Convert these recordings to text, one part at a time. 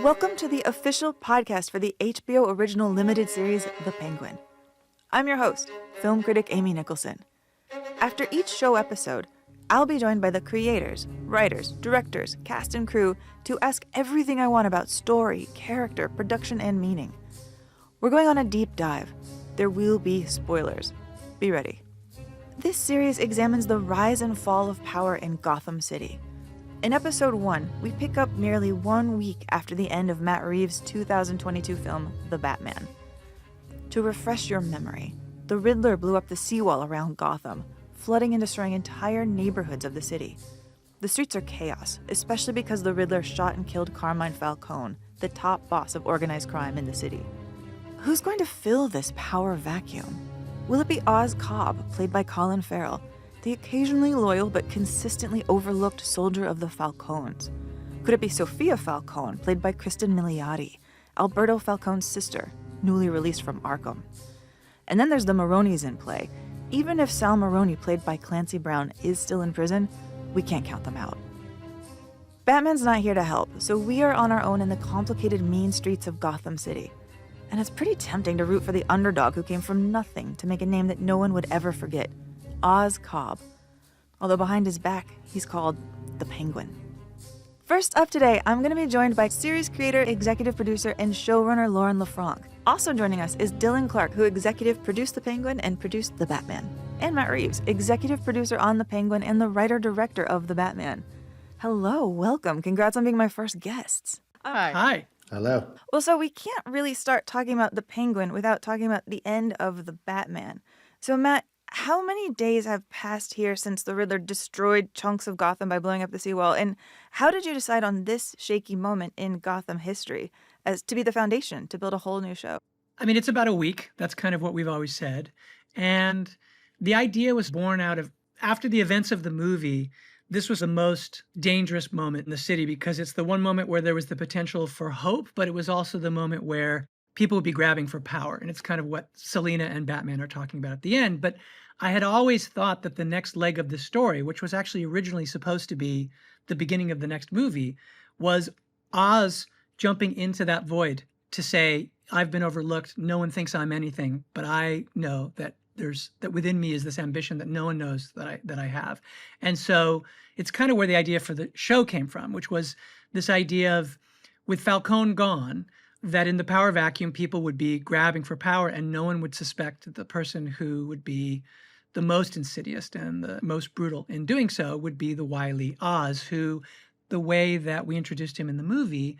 Welcome to the official podcast for the HBO Original Limited Series, The Penguin. I'm your host, film critic Amy Nicholson. After each show episode, I'll be joined by the creators, writers, directors, cast and crew to ask everything I want about story, character, production, and meaning. We're going on a deep dive. There will be spoilers. Be ready. This series examines the rise and fall of power in Gotham City. In episode 1, we pick up nearly 1 week after the end of Matt Reeves' 2022 film, The Batman. To refresh your memory, the Riddler blew up the seawall around Gotham, flooding and destroying entire neighborhoods of the city. The streets are chaos, especially because the Riddler shot and killed Carmine Falcone, the top boss of organized crime in the city. Who's going to fill this power vacuum? Will it be Cobb, played by Colin Farrell, the occasionally loyal but consistently overlooked soldier of the Falcones? Could it be Sophia Falcone, played by Kristen Milioti, Alberto Falcone's sister, newly released from Arkham? And then there's the Maronis in play. Even if Sal Maroni, played by Clancy Brown, is still in prison, we can't count them out. Batman's not here to help, so we are on our own in the complicated mean streets of Gotham City. And it's pretty tempting to root for the underdog who came from nothing to make a name that no one would ever forget. Cobb. Although behind his back, he's called the Penguin. First up today, I'm going to be joined by series creator, executive producer, and showrunner Lauren LeFranc. Also joining us is Dylan Clark, who executive produced The Penguin and produced The Batman. And Matt Reeves, executive producer on The Penguin and the writer-director of The Batman. Hello, welcome. Congrats on being my first guests. Hi. Hello. Well, so we can't really start talking about The Penguin without talking about the end of The Batman. So Matt, how many days have passed here since the Riddler destroyed chunks of Gotham by blowing up the seawall? And how did you decide on this shaky moment in Gotham history as to be the foundation to build a whole new show? I mean, it's about a week. That's kind of what we've always said. And the idea was born out of, after the events of the movie, this was the most dangerous moment in the city because it's the one moment where there was the potential for hope, but it was also the moment where people would be grabbing for power. And it's kind of what Selina and Batman are talking about at the end. But I had always thought that the next leg of the story, which was actually originally supposed to be the beginning of the next movie, was Oz jumping into that void to say, I've been overlooked. No one thinks I'm anything, but I know that that within me is this ambition that no one knows that I have. And so it's kind of where the idea for the show came from, which was this idea of, with Falcone gone, that in the power vacuum, people would be grabbing for power and no one would suspect that the person who would be the most insidious and the most brutal in doing so would be the wily Oz, who, the way that we introduced him in the movie,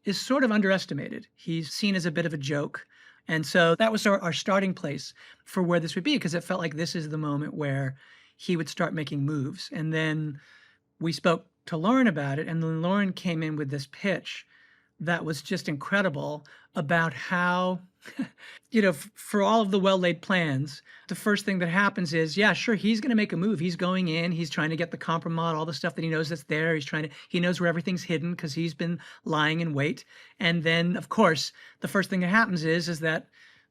is sort of underestimated. He's seen as a bit of a joke. And so that was our starting place for where this would be, because it felt like this is the moment where he would start making moves. And then we spoke to Lauren about it, and then Lauren came in with this pitch that was just incredible about how, for all of the well-laid plans, the first thing that happens is, yeah, sure, he's going to make a move. He's going in, he's trying to get the compromat, all the stuff that he knows that's there. He knows where everything's hidden because he's been lying in wait. And then, of course, the first thing that happens is that,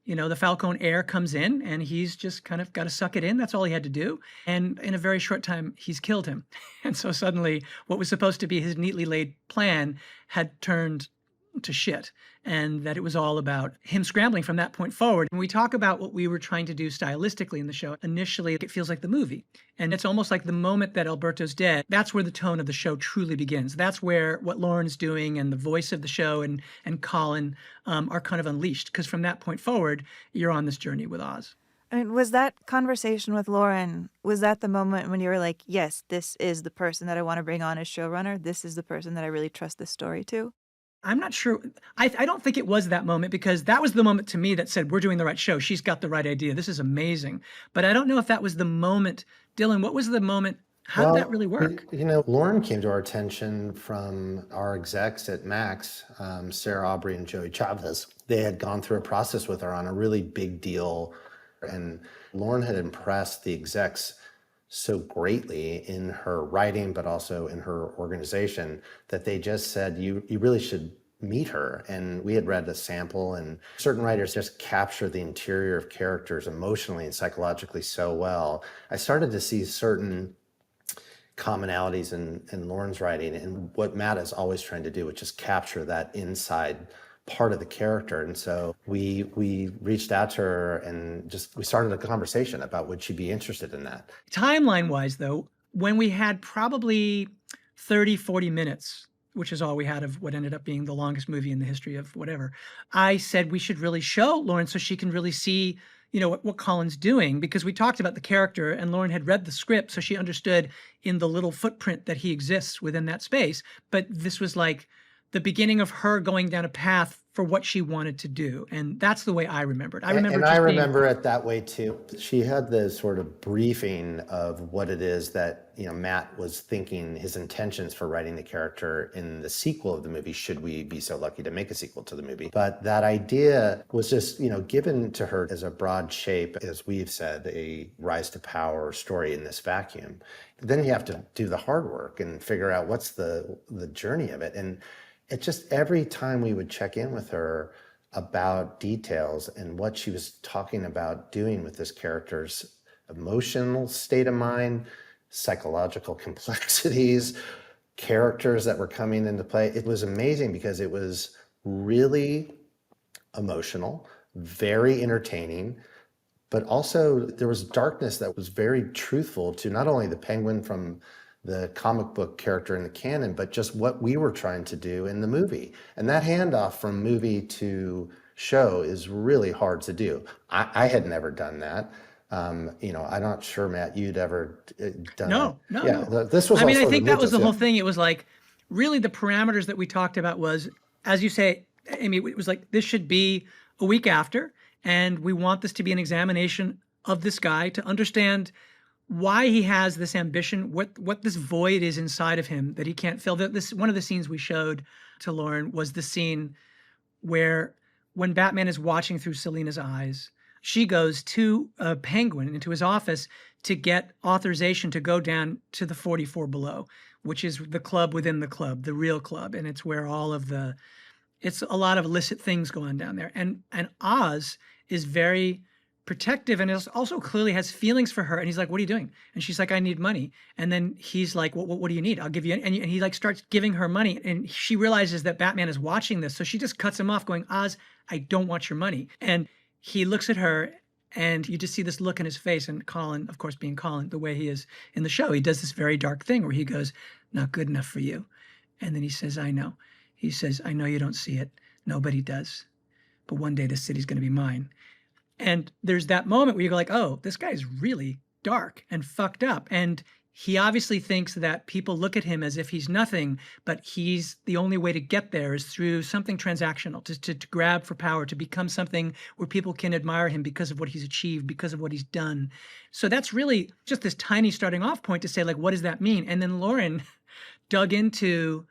the Falcone heir comes in and he's just kind of got to suck it in. That's all he had to do. And in a very short time, he's killed him. And so suddenly what was supposed to be his neatly laid plan had turned to shit, and that it was all about him scrambling from that point forward. And we talk about what we were trying to do stylistically in the show. Initially, it feels like the movie. And it's almost like the moment that Alberto's dead, that's where the tone of the show truly begins. That's where what Lauren's doing and the voice of the show and Colin are kind of unleashed. Because from that point forward, you're on this journey with Oz. I mean, was that conversation with Lauren, was that the moment when you were like, yes, this is the person that I want to bring on as showrunner? This is the person that I really trust this story to? I'm not sure. I don't think it was that moment, because that was the moment to me that said, we're doing the right show. She's got the right idea. This is amazing. But I don't know if that was the moment. Dylan, what was the moment? How did that really work? Lauren came to our attention from our execs at Max, Sarah Aubrey and Joey Chavez. They had gone through a process with her on a really big deal. And Lauren had impressed the execs so greatly in her writing, but also in her organization, that they just said, you really should meet her. And we had read a sample, and certain writers just capture the interior of characters emotionally and psychologically so well. I started to see certain commonalities in Lauren's writing and what Matt is always trying to do, which is capture that inside part of the character. And so we reached out to her and we started a conversation about would she be interested in that. Timeline-wise, though, when we had probably 30, 40 minutes, which is all we had of what ended up being the longest movie in the history of whatever, I said we should really show Lauren so she can really see, what Colin's doing, because we talked about the character and Lauren had read the script, so she understood in the little footprint that he exists within that space. But this was like the beginning of her going down a path for what she wanted to do. And that's the way I remembered. I remember it that way too. She had this sort of briefing of what it is that, Matt was thinking, his intentions for writing the character in the sequel of the movie, should we be so lucky to make a sequel to the movie. But that idea was just, given to her as a broad shape, as we've said, a rise to power story in this vacuum. Then you have to do the hard work and figure out what's the journey of it. And it just, every time we would check in with her about details and what she was talking about doing with this character's emotional state of mind, psychological complexities, characters that were coming into play, it was amazing because it was really emotional, very entertaining, but also there was darkness that was very truthful to not only the Penguin from the comic book character in the canon, but just what we were trying to do in the movie. And that handoff from movie to show is really hard to do. I had never done that. I'm not sure, Matt, you'd ever done No. This was. I think that was the whole thing. It was like, really the parameters that we talked about was, as you say, Amy, it was like, this should be a week after, and we want this to be an examination of this guy to understand why he has this ambition, what this void is inside of him that he can't fill. One of the scenes we showed to Lauren was the scene where when Batman is watching through Selina's eyes, she goes to a Penguin into his office to get authorization to go down to the 44 below, which is the club within the club, the real club. And it's where it's a lot of illicit things go on down there. And Oz is very protective and also clearly has feelings for her. And he's like, what are you doing? And she's like, I need money. And then he's like, what do you need? I'll give you. And he like starts giving her money. And she realizes that Batman is watching this. So she just cuts him off going, Oz, I don't want your money. And he looks at her and you just see this look in his face. And Colin, of course, being Colin, the way he is in the show, he does this very dark thing where he goes, not good enough for you. And then he says, I know. He says, I know you don't see it. Nobody does. But one day this city's going to be mine. And there's that moment where you go like, oh, this guy's really dark and fucked up. And he obviously thinks that people look at him as if he's nothing, but the only way to get there is through something transactional, to grab for power, to become something where people can admire him because of what he's achieved, because of what he's done. So that's really just this tiny starting off point to say, like, what does that mean? And then Lauren dug into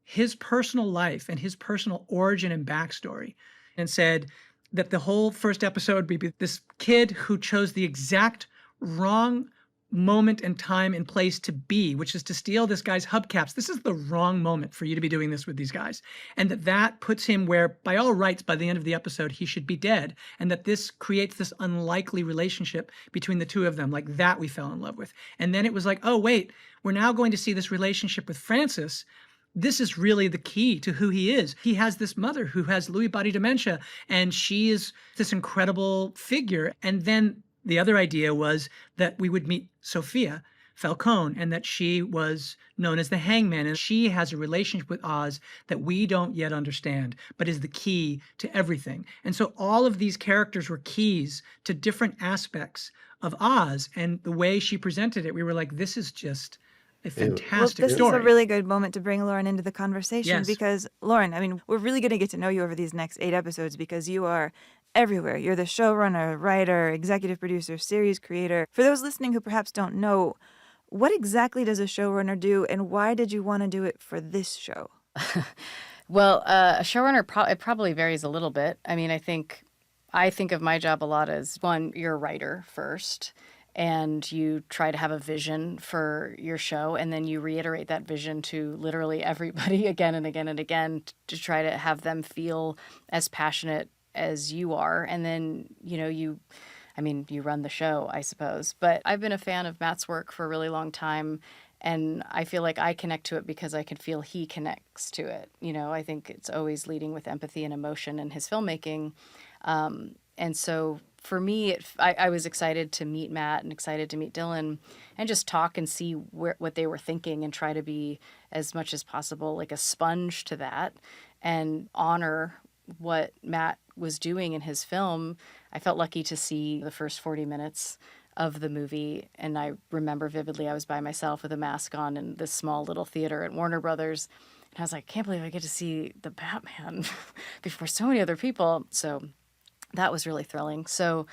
his personal life and his personal origin and backstory and said that the whole first episode would be this kid who chose the exact wrong moment and time and place to be, which is to steal this guy's hubcaps. This is the wrong moment for you to be doing this with these guys. And that puts him where, by all rights, by the end of the episode, he should be dead. And that this creates this unlikely relationship between the two of them, like that we fell in love with. And then it was like, oh, wait, we're now going to see this relationship with Francis. This is really the key to who he is. He has this mother who has Lewy body dementia, and she is this incredible figure. And then the other idea was that we would meet Sophia Falcone, and that she was known as the Hangman, and she has a relationship with Oz that we don't yet understand, but is the key to everything. And so all of these characters were keys to different aspects of Oz, and the way she presented it, we were like, this is just a fantastic story. This is a really good moment to bring Lauren into the conversation because, Lauren, I mean, we're really going to get to know you over these next 8 episodes because you are everywhere. You're the showrunner, writer, executive producer, series creator. For those listening who perhaps don't know, what exactly does a showrunner do and why did you want to do it for this show? Well, a showrunner, it probably varies a little bit. I mean, I think of my job a lot as, one, you're a writer first, and you try to have a vision for your show, and then you reiterate that vision to literally everybody again and again and again to try to have them feel as passionate as you are. And then, you run the show, I suppose. But I've been a fan of Matt's work for a really long time, And I feel like I connect to it because I can feel he connects to it. I think it's always leading with empathy and emotion in his filmmaking. And so for me, I was excited to meet Matt and excited to meet Dylan and just talk and see what they were thinking and try to be as much as possible like a sponge to that and honor what Matt was doing in his film. I felt lucky to see the first 40 minutes of the movie, and I remember vividly I was by myself with a mask on in this small little theater at Warner Brothers, and I was like, I can't believe I get to see the Batman before so many other people. So that was really thrilling. So,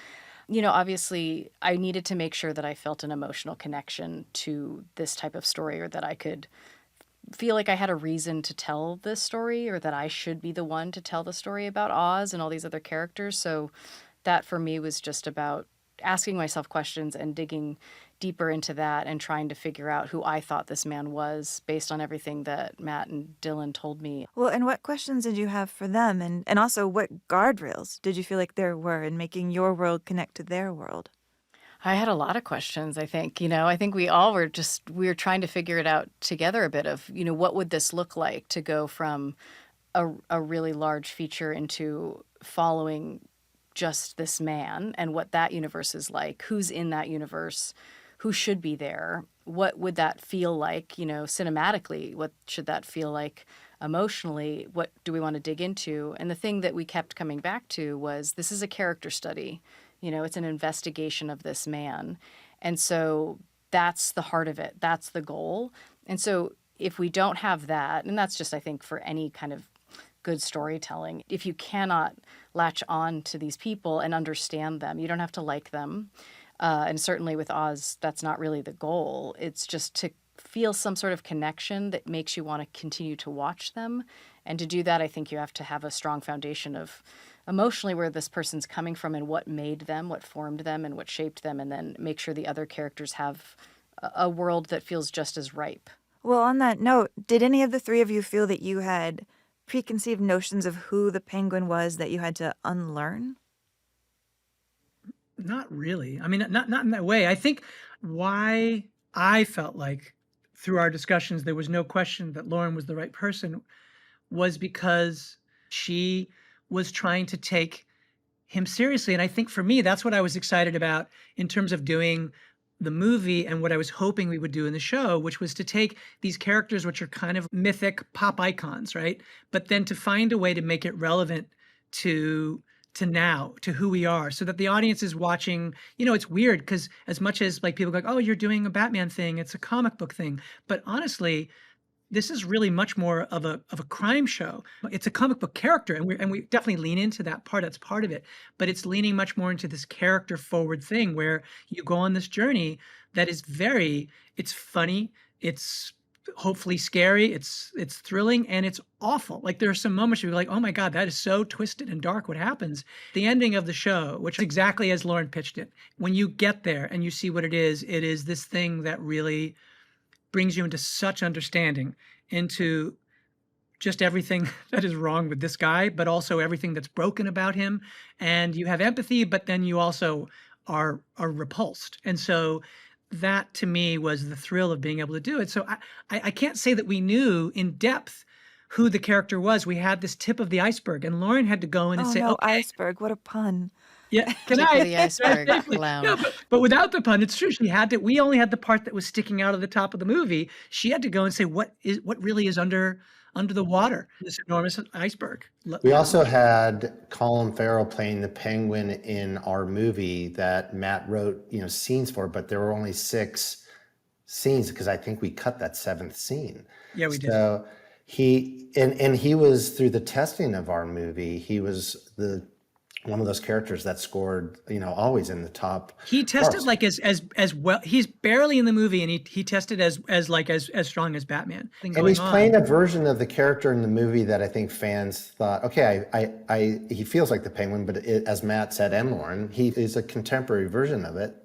obviously I needed to make sure that I felt an emotional connection to this type of story, or that I could feel like I had a reason to tell this story, or that I should be the one to tell the story about Oz and all these other characters. So that for me was just about asking myself questions and digging deeper into that and trying to figure out who I thought this man was based on everything that Matt and Dylan told me. Well, and what questions did you have for them? And also, what guardrails did you feel like there were in making your world connect to their world? I had a lot of questions, I think. I think we all were we were trying to figure it out together a bit of, what would this look like to go from a really large feature into following just this man, and what that universe is like, who's in that universe, who should be there, what would that feel like, cinematically, what should that feel like emotionally, what do we want to dig into? And the thing that we kept coming back to was, this is a character study, it's an investigation of this man. And so that's the heart of it, that's the goal. And so if we don't have that, and that's just, I think, for any kind of good storytelling, if you cannot latch on to these people and understand them, you don't have to like them. And certainly with Oz, that's not really the goal. It's just to feel some sort of connection that makes you want to continue to watch them. And to do that, I think you have to have a strong foundation of emotionally where this person's coming from and what made them, what formed them, and what shaped them, and then make sure the other characters have a world that feels just as ripe. Well, on that note, did any of the three of you feel that you had preconceived notions of who the Penguin was that you had to unlearn? Not really. I mean, not in that way. I think why I felt like through our discussions there was no question that Lauren was the right person was because she was trying to take him seriously. And I think for me, that's what I was excited about in terms of doing the movie and what I was hoping we would do in the show, which was to take these characters, which are kind of mythic pop icons, right? But then to find a way to make it relevant to now, to who we are, so that the audience is watching. It's weird because as much as like people go, oh, you're doing a Batman thing, it's a comic book thing. But honestly, this is really much more of a crime show. It's a comic book character, and we definitely lean into that part. That's part of it. But it's leaning much more into this character forward thing where you go on this journey that is it's funny, it's hopefully scary, it's thrilling, and it's awful. Like there are some moments you're like, oh my God, that is so twisted and dark what happens. The ending of the show, which is exactly as Lauren pitched it, when you get there and you see what it is this thing that really brings you into such understanding into just everything that is wrong with this guy, but also everything that's broken about him. And you have empathy, but then you also are repulsed. And so that to me was the thrill of being able to do it. So I can't say that we knew in depth who the character was. We had this tip of the iceberg, and Lauren had to go in and say, no, okay. Iceberg, what a pun. Yeah, Tip of the iceberg clown. No, but without the pun, it's true. We only had the part that was sticking out of the top of the movie. She had to go and say, what really is under the water, this enormous iceberg. We also had Colin Farrell playing the Penguin in our movie that Matt wrote, scenes for, but there were only 6 scenes because I think we cut that 7th scene. Yeah, we did. So he was through the testing of our movie. He was one of those characters that scored, always in the top. He tested parts. like as well. He's barely in the movie, and he tested as strong as Batman. And he's playing a version of the character in the movie that I think fans thought, okay, he feels like the Penguin, but as Matt said and Lauren, he is a contemporary version of it,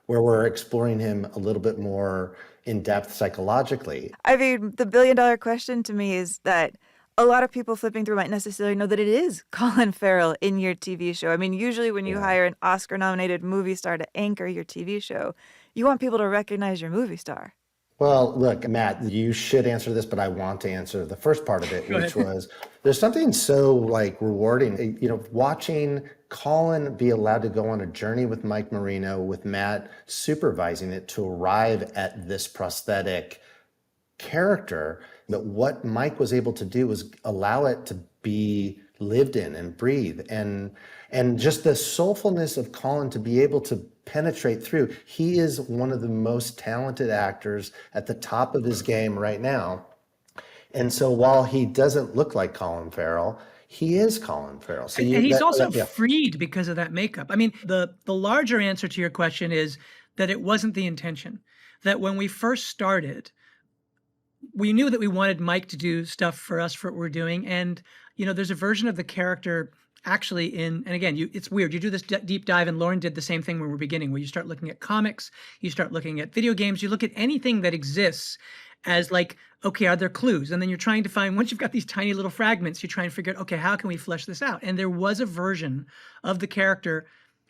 where we're exploring him a little bit more in depth psychologically. I mean, the billion-dollar question to me is that a lot of people flipping through might necessarily know that it is Colin Farrell in your TV show. I mean, usually when you hire an Oscar-nominated movie star to anchor your TV show, you want people to recognize your movie star. Well, look, Matt, you should answer this, but I want to answer the first part of it, Go which ahead. was there's something so like rewarding, watching Colin be allowed to go on a journey with Mike Marino, with Matt supervising it to arrive at this prosthetic character. That what Mike was able to do was allow it to be lived in and breathe, and just the soulfulness of Colin to be able to penetrate through. He is one of the most talented actors at the top of his game right now. And so while he doesn't look like Colin Farrell, he is Colin Farrell. So And he's also yeah. freed because of that makeup. I mean, the larger answer to your question is that it wasn't the intention. That when we first started, we knew that we wanted Mike to do stuff for us for what we're doing. And, there's a version of the character actually and again, it's weird. You do this deep dive, and Lauren did the same thing when we were beginning, where you start looking at comics, you start looking at video games, you look at anything that exists as like, okay, are there clues? And then you're trying to find, once you've got these tiny little fragments, you try and figure out, okay, how can we flesh this out? And there was a version of the character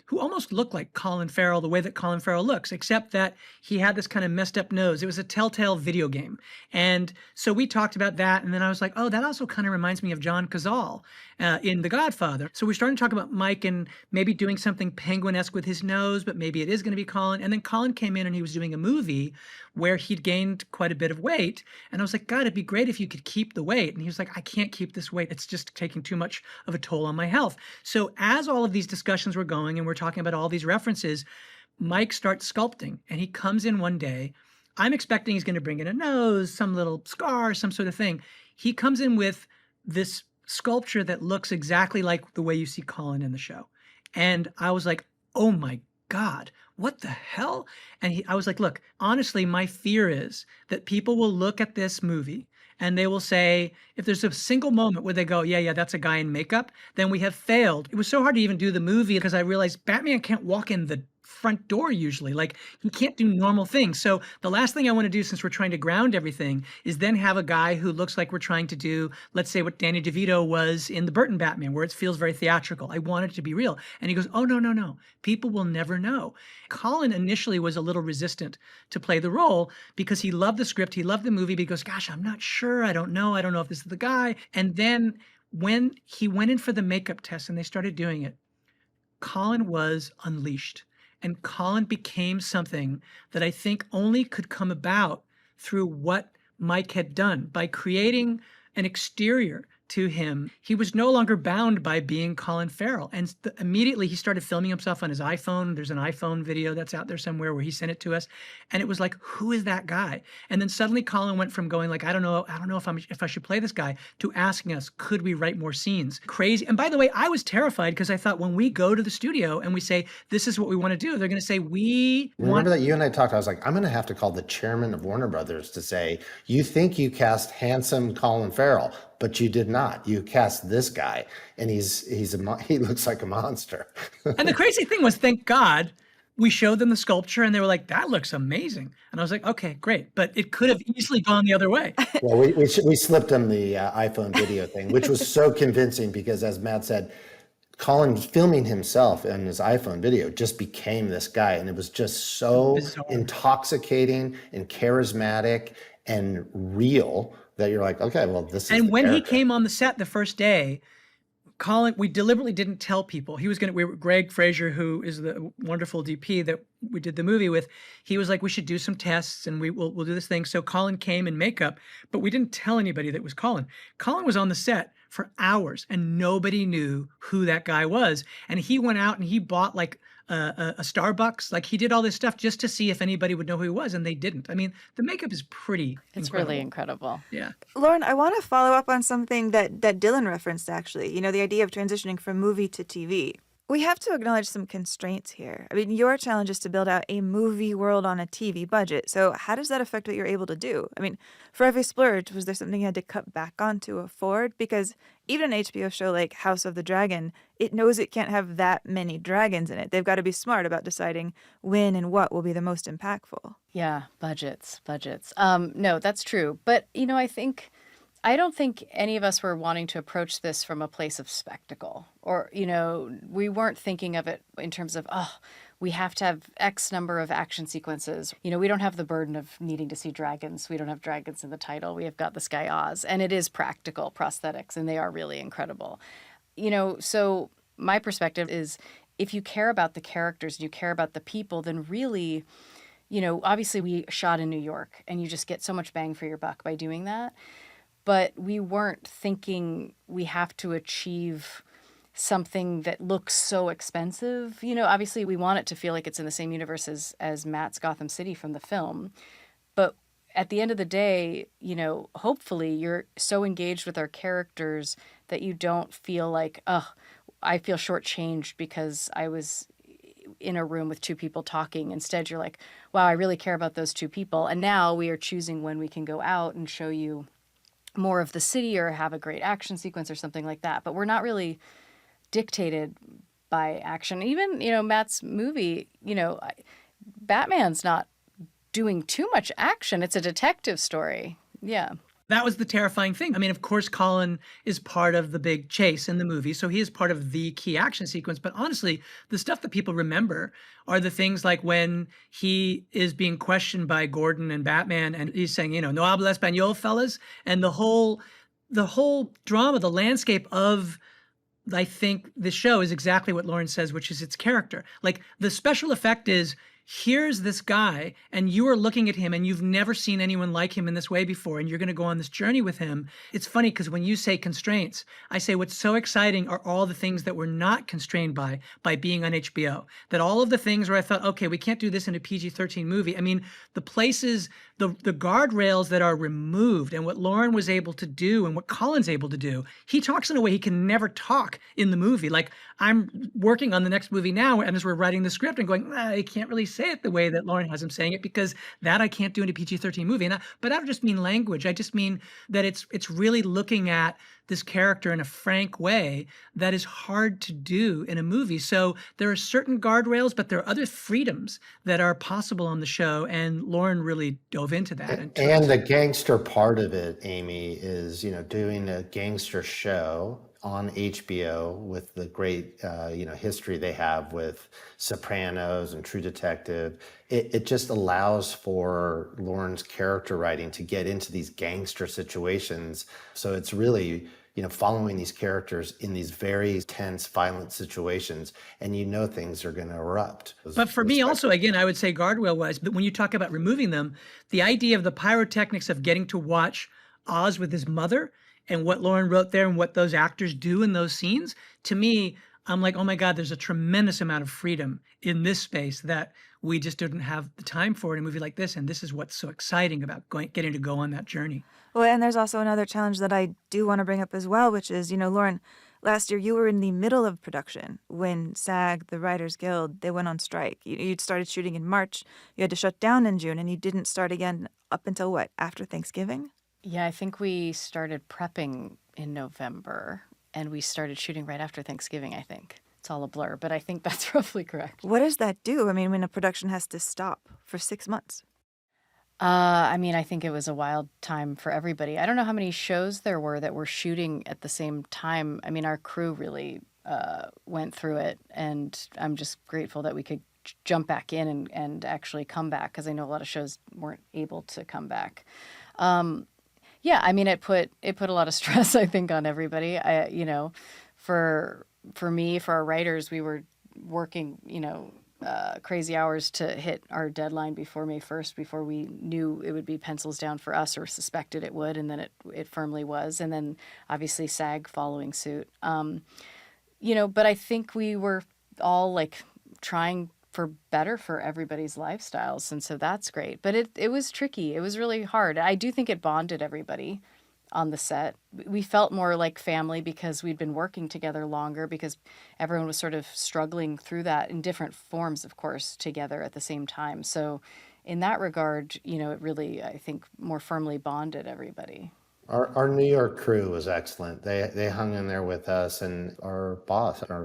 who almost looked like Colin Farrell, the way that Colin Farrell looks, except that he had this kind of messed up nose. It was a Telltale video game. And so we talked about that. And then I was like, oh, that also kind of reminds me of John Cazale in The Godfather. So we started to talk about Mike and maybe doing something Penguin-esque with his nose, but maybe it is going to be Colin. And then Colin came in and he was doing a movie where he'd gained quite a bit of weight. And I was like, God, it'd be great if you could keep the weight. And he was like, I can't keep this weight. It's just taking too much of a toll on my health. So as all of these discussions were going and we're talking about all these references, Mike starts sculpting and he comes in one day. I'm expecting he's going to bring in a nose, some little scar, some sort of thing. He comes in with this sculpture that looks exactly like the way you see Colin in the show. And I was like, oh my God, what the hell? And I was like, look, honestly, my fear is that people will look at this movie and they will say, if there's a single moment where they go, yeah, that's a guy in makeup, then we have failed. It was so hard to even do the movie because I realized Batman can't walk in the front door usually. Like, he can't do normal things. So the last thing I want to do, since we're trying to ground everything, is then have a guy who looks like we're trying to do, let's say, what Danny DeVito was in the Burton Batman, where it feels very theatrical. I want it to be real. And he goes, oh, no. People will never know. Colin initially was a little resistant to play the role because he loved the script. He loved the movie, but he goes, gosh, I'm not sure. I don't know if this is the guy. And then when he went in for the makeup test and they started doing it, Colin was unleashed. And Colin became something that I think only could come about through what Mike had done by creating an exterior to him. He was no longer bound by being Colin Farrell. And immediately he started filming himself on his iPhone. There's an iPhone video that's out there somewhere where he sent it to us. And it was like, who is that guy? And then suddenly Colin went from going like, I don't know if I should play this guy, to asking us, could we write more scenes? Crazy. And by the way, I was terrified because I thought when we go to the studio and we say, this is what we want to do, they're going to say, Remember that you and I talked, I was like, I'm going to have to call the chairman of Warner Brothers to say, you think you cast handsome Colin Farrell, but you did not. You cast this guy, and he looks like a monster. And the crazy thing was, thank God, we showed them the sculpture, and they were like, that looks amazing. And I was like, okay, great. But it could have easily gone the other way. Well, we slipped him the iPhone video thing, which was so convincing because, as Matt said, Colin filming himself in his iPhone video just became this guy. And it was just so bizarre, intoxicating and charismatic and real that you're like, okay, well, this is And the when character. he came on the set the first day, Colin, we deliberately didn't tell people. Greg Fraser, who is the wonderful DP that we did the movie with, he was like, we should do some tests and we'll do this thing. So Colin came in makeup, but we didn't tell anybody that it was Colin. Colin was on the set for hours and nobody knew who that guy was. And he went out and he bought like a Starbucks. Like, he did all this stuff just to see if anybody would know who he was, and they didn't. I mean, the makeup is pretty It's incredible. really incredible. Yeah. Lauren, I want to follow up on something that Dylan referenced, actually. The idea of transitioning from movie to TV. We have to acknowledge some constraints here. I mean, your challenge is to build out a movie world on a TV budget. So how does that affect what you're able to do? I mean, for every splurge, was there something you had to cut back on to afford? Because even an HBO show like House of the Dragon, it knows it can't have that many dragons in it. They've got to be smart about deciding when and what will be the most impactful. Yeah, budgets. No, that's true. But, I don't think any of us were wanting to approach this from a place of spectacle, or, we weren't thinking of it in terms of, we have to have X number of action sequences. We don't have the burden of needing to see dragons. We don't have dragons in the title. We have got this guy Oz, and it is practical prosthetics, and they are really incredible. So my perspective is, if you care about the characters and you care about the people, then really, obviously we shot in New York, and you just get so much bang for your buck by doing that. But we weren't thinking we have to achieve something that looks so expensive. Obviously we want it to feel like it's in the same universe as Matt's Gotham City from the film. But at the end of the day, hopefully you're so engaged with our characters that you don't feel like, oh, I feel shortchanged because I was in a room with two people talking. Instead, you're like, wow, I really care about those two people. And now we are choosing when we can go out and show you more of the city or have a great action sequence or something like that. But we're not really dictated by action. Even, Matt's movie, Batman's not doing too much action. It's a detective story. Yeah. That was the terrifying thing. I mean, of course, Colin is part of the big chase in the movie, so he is part of the key action sequence. But honestly, the stuff that people remember are the things like when he is being questioned by Gordon and Batman, and he's saying, no habla español, fellas, and the whole drama, the landscape of, I think, the show is exactly what Lauren says, which is its character. Like, the special effect is, here's this guy, and you are looking at him, and you've never seen anyone like him in this way before, and you're going to go on this journey with him. It's funny because when you say constraints, I say what's so exciting are all the things that we're not constrained by being on HBO. That all of the things where I thought, okay, we can't do this in a PG-13 movie. I mean, the places, the guardrails that are removed, and what Lauren was able to do and what Colin's able to do, he talks in a way he can never talk in the movie. Like, I'm working on the next movie now, and as we're writing the script and going, I can't really say it the way that Lauren has him saying it, because that I can't do in a PG-13 movie. But I don't just mean language. I just mean that it's really looking at this character in a frank way that is hard to do in a movie. So there are certain guardrails, but there are other freedoms that are possible on the show, and Lauren really dove into that. And the gangster part of it, Amy, is, doing a gangster show on HBO with the great, history they have with Sopranos and True Detective. It just allows for Lauren's character writing to get into these gangster situations. So it's really, following these characters in these very tense, violent situations, and things are going to erupt. But for me also, again, I would say guardrail-wise, but when you talk about removing them, the idea of the pyrotechnics of getting to watch Oz with his mother and what Lauren wrote there and what those actors do in those scenes, to me, I'm like, oh my God, there's a tremendous amount of freedom in this space that we just didn't have the time for in a movie like this. And this is what's so exciting about getting to go on that journey. Well, and there's also another challenge that I do want to bring up as well, which is, Lauren, last year you were in the middle of production when SAG, the Writers Guild, they went on strike. You'd started shooting in March, you had to shut down in June, and you didn't start again up until what, after Thanksgiving? Yeah, I think we started prepping in November, and we started shooting right after Thanksgiving, I think. It's all a blur, but I think that's roughly correct. What does that do? I mean, when a production has to stop for 6 months? I think it was a wild time for everybody. I don't know how many shows there were that were shooting at the same time. I mean, our crew really went through it, and I'm just grateful that we could jump back in and actually come back, because I know a lot of shows weren't able to come back. Yeah, I mean, it put a lot of stress, I think, on everybody. For me, for our writers, we were working, crazy hours to hit our deadline before May 1st, before we knew it would be pencils down for us, or suspected it would, and then it firmly was. And then obviously SAG following suit. But I think we were all like trying for better for everybody's lifestyles, and so that's great. But it was tricky. It was really hard. I do think it bonded everybody on the set. We felt more like family because we'd been working together longer, because everyone was sort of struggling through that in different forms, of course, together at the same time. So in that regard, it really, I think, more firmly bonded everybody. Our New York crew was excellent. They hung in there with us, and our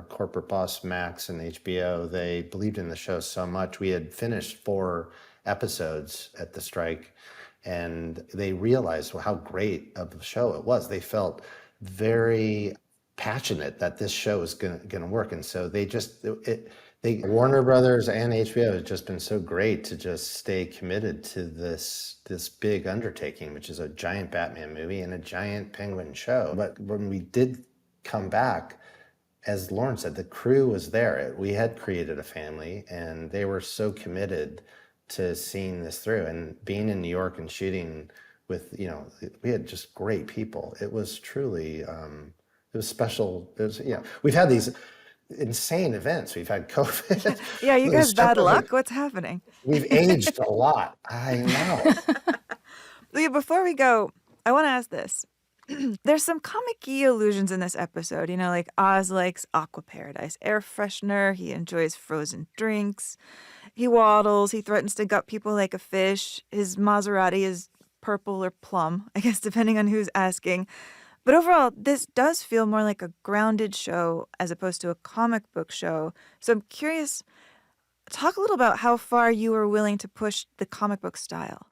corporate boss, Max and HBO, they believed in the show so much. We had finished 4 episodes at the strike, and they realized how great of a show it was. They felt very passionate that this show is going to work, and so Warner Brothers and HBO has just been so great to just stay committed to this big undertaking, which is a giant Batman movie and a giant Penguin show. But when we did come back, as Lauren said, the crew was there. We had created a family, and they were so committed to seeing this through. And being in New York and shooting with, we had just great people. It was truly, it was special. It was, we've had these insane events. We've had COVID. Yeah, you guys bad luck. What's happening? We've aged a lot. I know. Leah, before we go, I want to ask this. There's some comic-y allusions in this episode. Like Oz likes Aqua Paradise air freshener. He enjoys frozen drinks. He waddles. He threatens to gut people like a fish. His Maserati is purple or plum, I guess, depending on who's asking. But overall, this does feel more like a grounded show as opposed to a comic book show. So I'm curious, talk a little about how far you were willing to push the comic book style.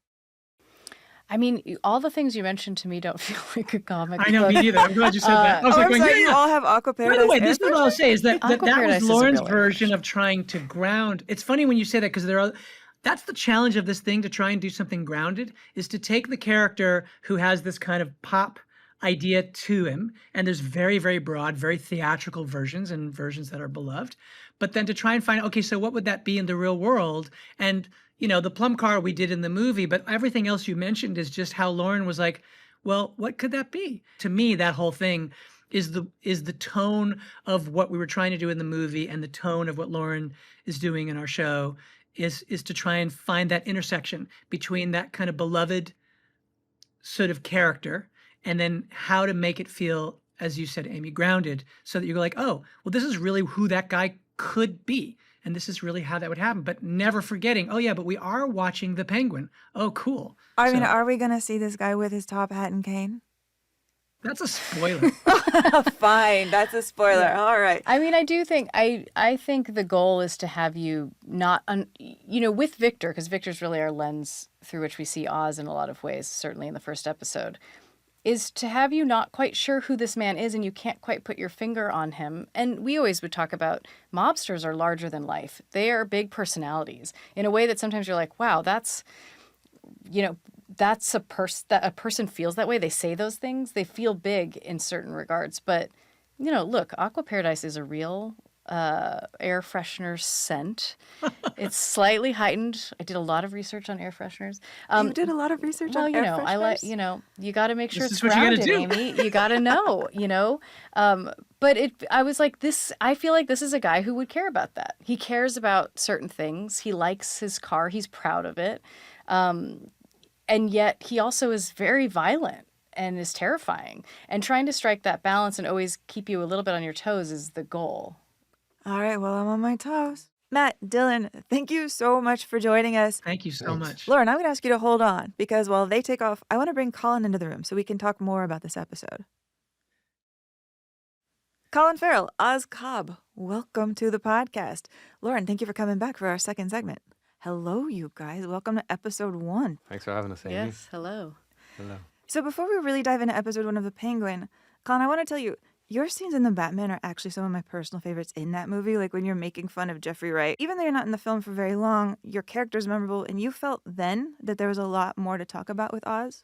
I mean, all the things you mentioned to me don't feel like a comic book. I know, me neither. I'm glad you said that. I was like, you all have Aqua Paradise. By the way, this is what I'll say, is that Paradise was is a Lauren's real version of trying to ground. It's funny when you say that, because that's the challenge of this thing, to try and do something grounded, is to take the character who has this kind of pop idea to him, and there's very, very broad, very theatrical versions and versions that are beloved, but then to try and find, okay, so what would that be in the real world? And the plum car we did in the movie, but everything else you mentioned is just how Lauren was like, well, what could that be? To me, that whole thing is the tone of what we were trying to do in the movie, and the tone of what Lauren is doing in our show is to try and find that intersection between that kind of beloved sort of character, and then how to make it feel, as you said, Amy, grounded, so that you're like, oh, well, this is really who that guy could be. And this is really how that would happen. But never forgetting, oh, yeah, but we are watching The Penguin. Oh, cool. I mean, are we going to see this guy with his top hat and cane? That's a spoiler. Fine. That's a spoiler. Yeah. All right. I mean, I do think, I think the goal is to have you not, with Victor, because Victor's really our lens through which we see Oz in a lot of ways, certainly in the first episode, is to have you not quite sure who this man is, and you can't quite put your finger on him. And we always would talk about mobsters are larger than life. They are big personalities in a way that sometimes you're like, wow, that's a person feels that way. They say those things. They feel big in certain regards. But, look, Aqua Paradise is a real air freshener scent. It's slightly heightened. I did a lot of research on air fresheners. You did a lot of research on air fresheners? I like, you got to make sure it's what grounded, you gotta do. Amy. You got to know, But I was like, I feel like this is a guy who would care about that. He cares about certain things. He likes his car. He's proud of it. And yet he also is very violent and is terrifying. And trying to strike that balance and always keep you a little bit on your toes is the goal. All right, well, I'm on my toes. Matt, Dylan, thank you so much for joining us. Thank you so much. Lauren, I'm going to ask you to hold on, because while they take off, I want to bring Colin into the room so we can talk more about this episode. Colin Farrell, Oz Cobb, welcome to the podcast. Lauren, thank you for coming back for our second segment. Hello, you guys. Welcome to episode 1. Thanks for having us, Amy. Yes, hello. Hello. So before we really dive into episode 1 of The Penguin, Colin, I want to tell you, your scenes in The Batman are actually some of my personal favorites in that movie, like when you're making fun of Jeffrey Wright. Even though you're not in the film for very long, your character's memorable, and you felt then that there was a lot more to talk about with Oz?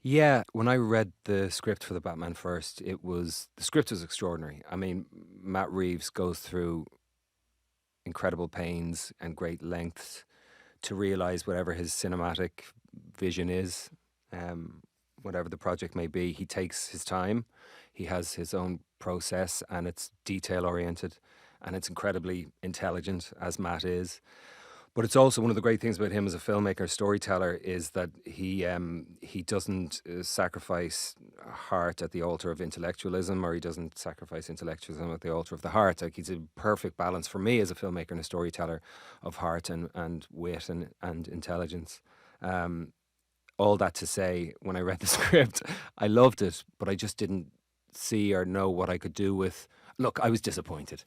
Yeah, when I read the script for The Batman first, the script was extraordinary. I mean, Matt Reeves goes through incredible pains and great lengths to realize whatever his cinematic vision is, whatever the project may be. He takes his time. He has his own process, and it's detail-oriented, and it's incredibly intelligent, as Matt is. But it's also one of the great things about him as a filmmaker, storyteller, is that he doesn't sacrifice heart at the altar of intellectualism, or he doesn't sacrifice intellectualism at the altar of the heart. Like, he's a perfect balance for me as a filmmaker and a storyteller of heart and wit and intelligence. All that to say, when I read the script, I loved it, but I just didn't see or know what I could do with. Look, I was disappointed.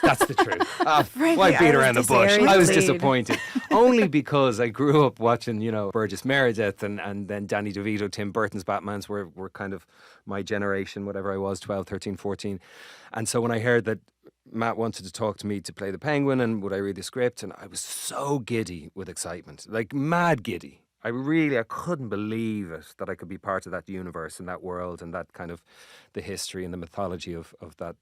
That's the truth. Why beat around the bush? I was disappointed. Only because I grew up watching, Burgess Meredith and then Danny DeVito, Tim Burton's Batmans were kind of my generation, whatever I was, 12, 13, 14. And so when I heard that Matt wanted to talk to me to play the Penguin, and would I read the script? And I was so giddy with excitement, like mad giddy. I couldn't believe it that I could be part of that universe and that world and that kind of the history and the mythology of that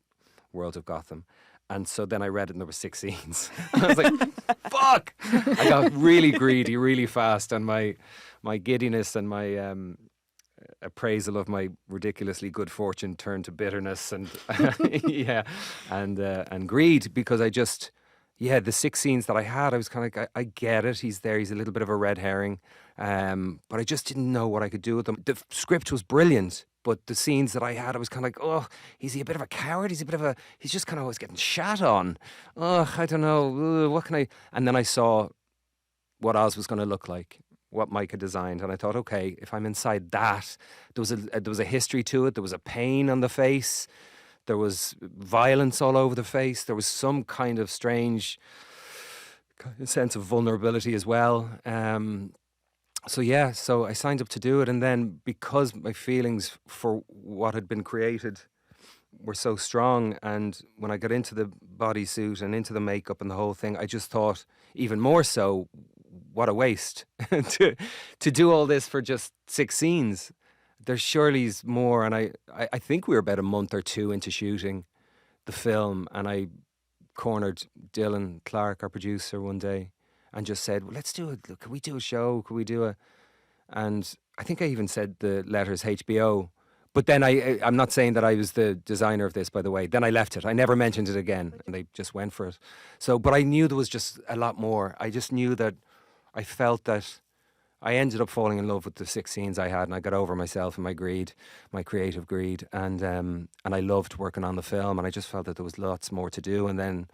world of Gotham. And so then I read it and there were 6 scenes. I was like, fuck! I got really greedy really fast, and my giddiness and my appraisal of my ridiculously good fortune turned to bitterness and yeah, and greed, because I just, yeah, the 6 scenes that I had, I was kind of like, I get it, he's there, he's a little bit of a red herring, but I just didn't know what I could do with them. The script was brilliant, but the scenes that I had, I was kind of like, oh, is he a bit of a coward? He's just kind of always getting shat on. Oh, I don't know, what can I? And then I saw what Oz was going to look like, what Mike had designed, and I thought, okay, if I'm inside that, there was a history to it. There was a pain on the face. There was violence all over the face. There was some kind of strange sense of vulnerability as well. So I signed up to do it, and then because my feelings for what had been created were so strong, and when I got into the bodysuit and into the makeup and the whole thing, I just thought even more so, what a waste to do all this for just 6 scenes. There's surely more, and I think we were about a month or 2 into shooting the film, and I cornered Dylan Clark, our producer, one day, and just said, well, let's do it. Could we do a show? Could we do a... And I think I even said the letters HBO. But then I'm not saying that I was the designer of this, by the way. Then I left it. I never mentioned it again, and they just went for it. So, but I knew there was just a lot more. I just knew that I felt that I ended up falling in love with the 6 scenes I had, and I got over myself and my greed, my creative greed, and I loved working on the film, and I just felt that there was lots more to do. And then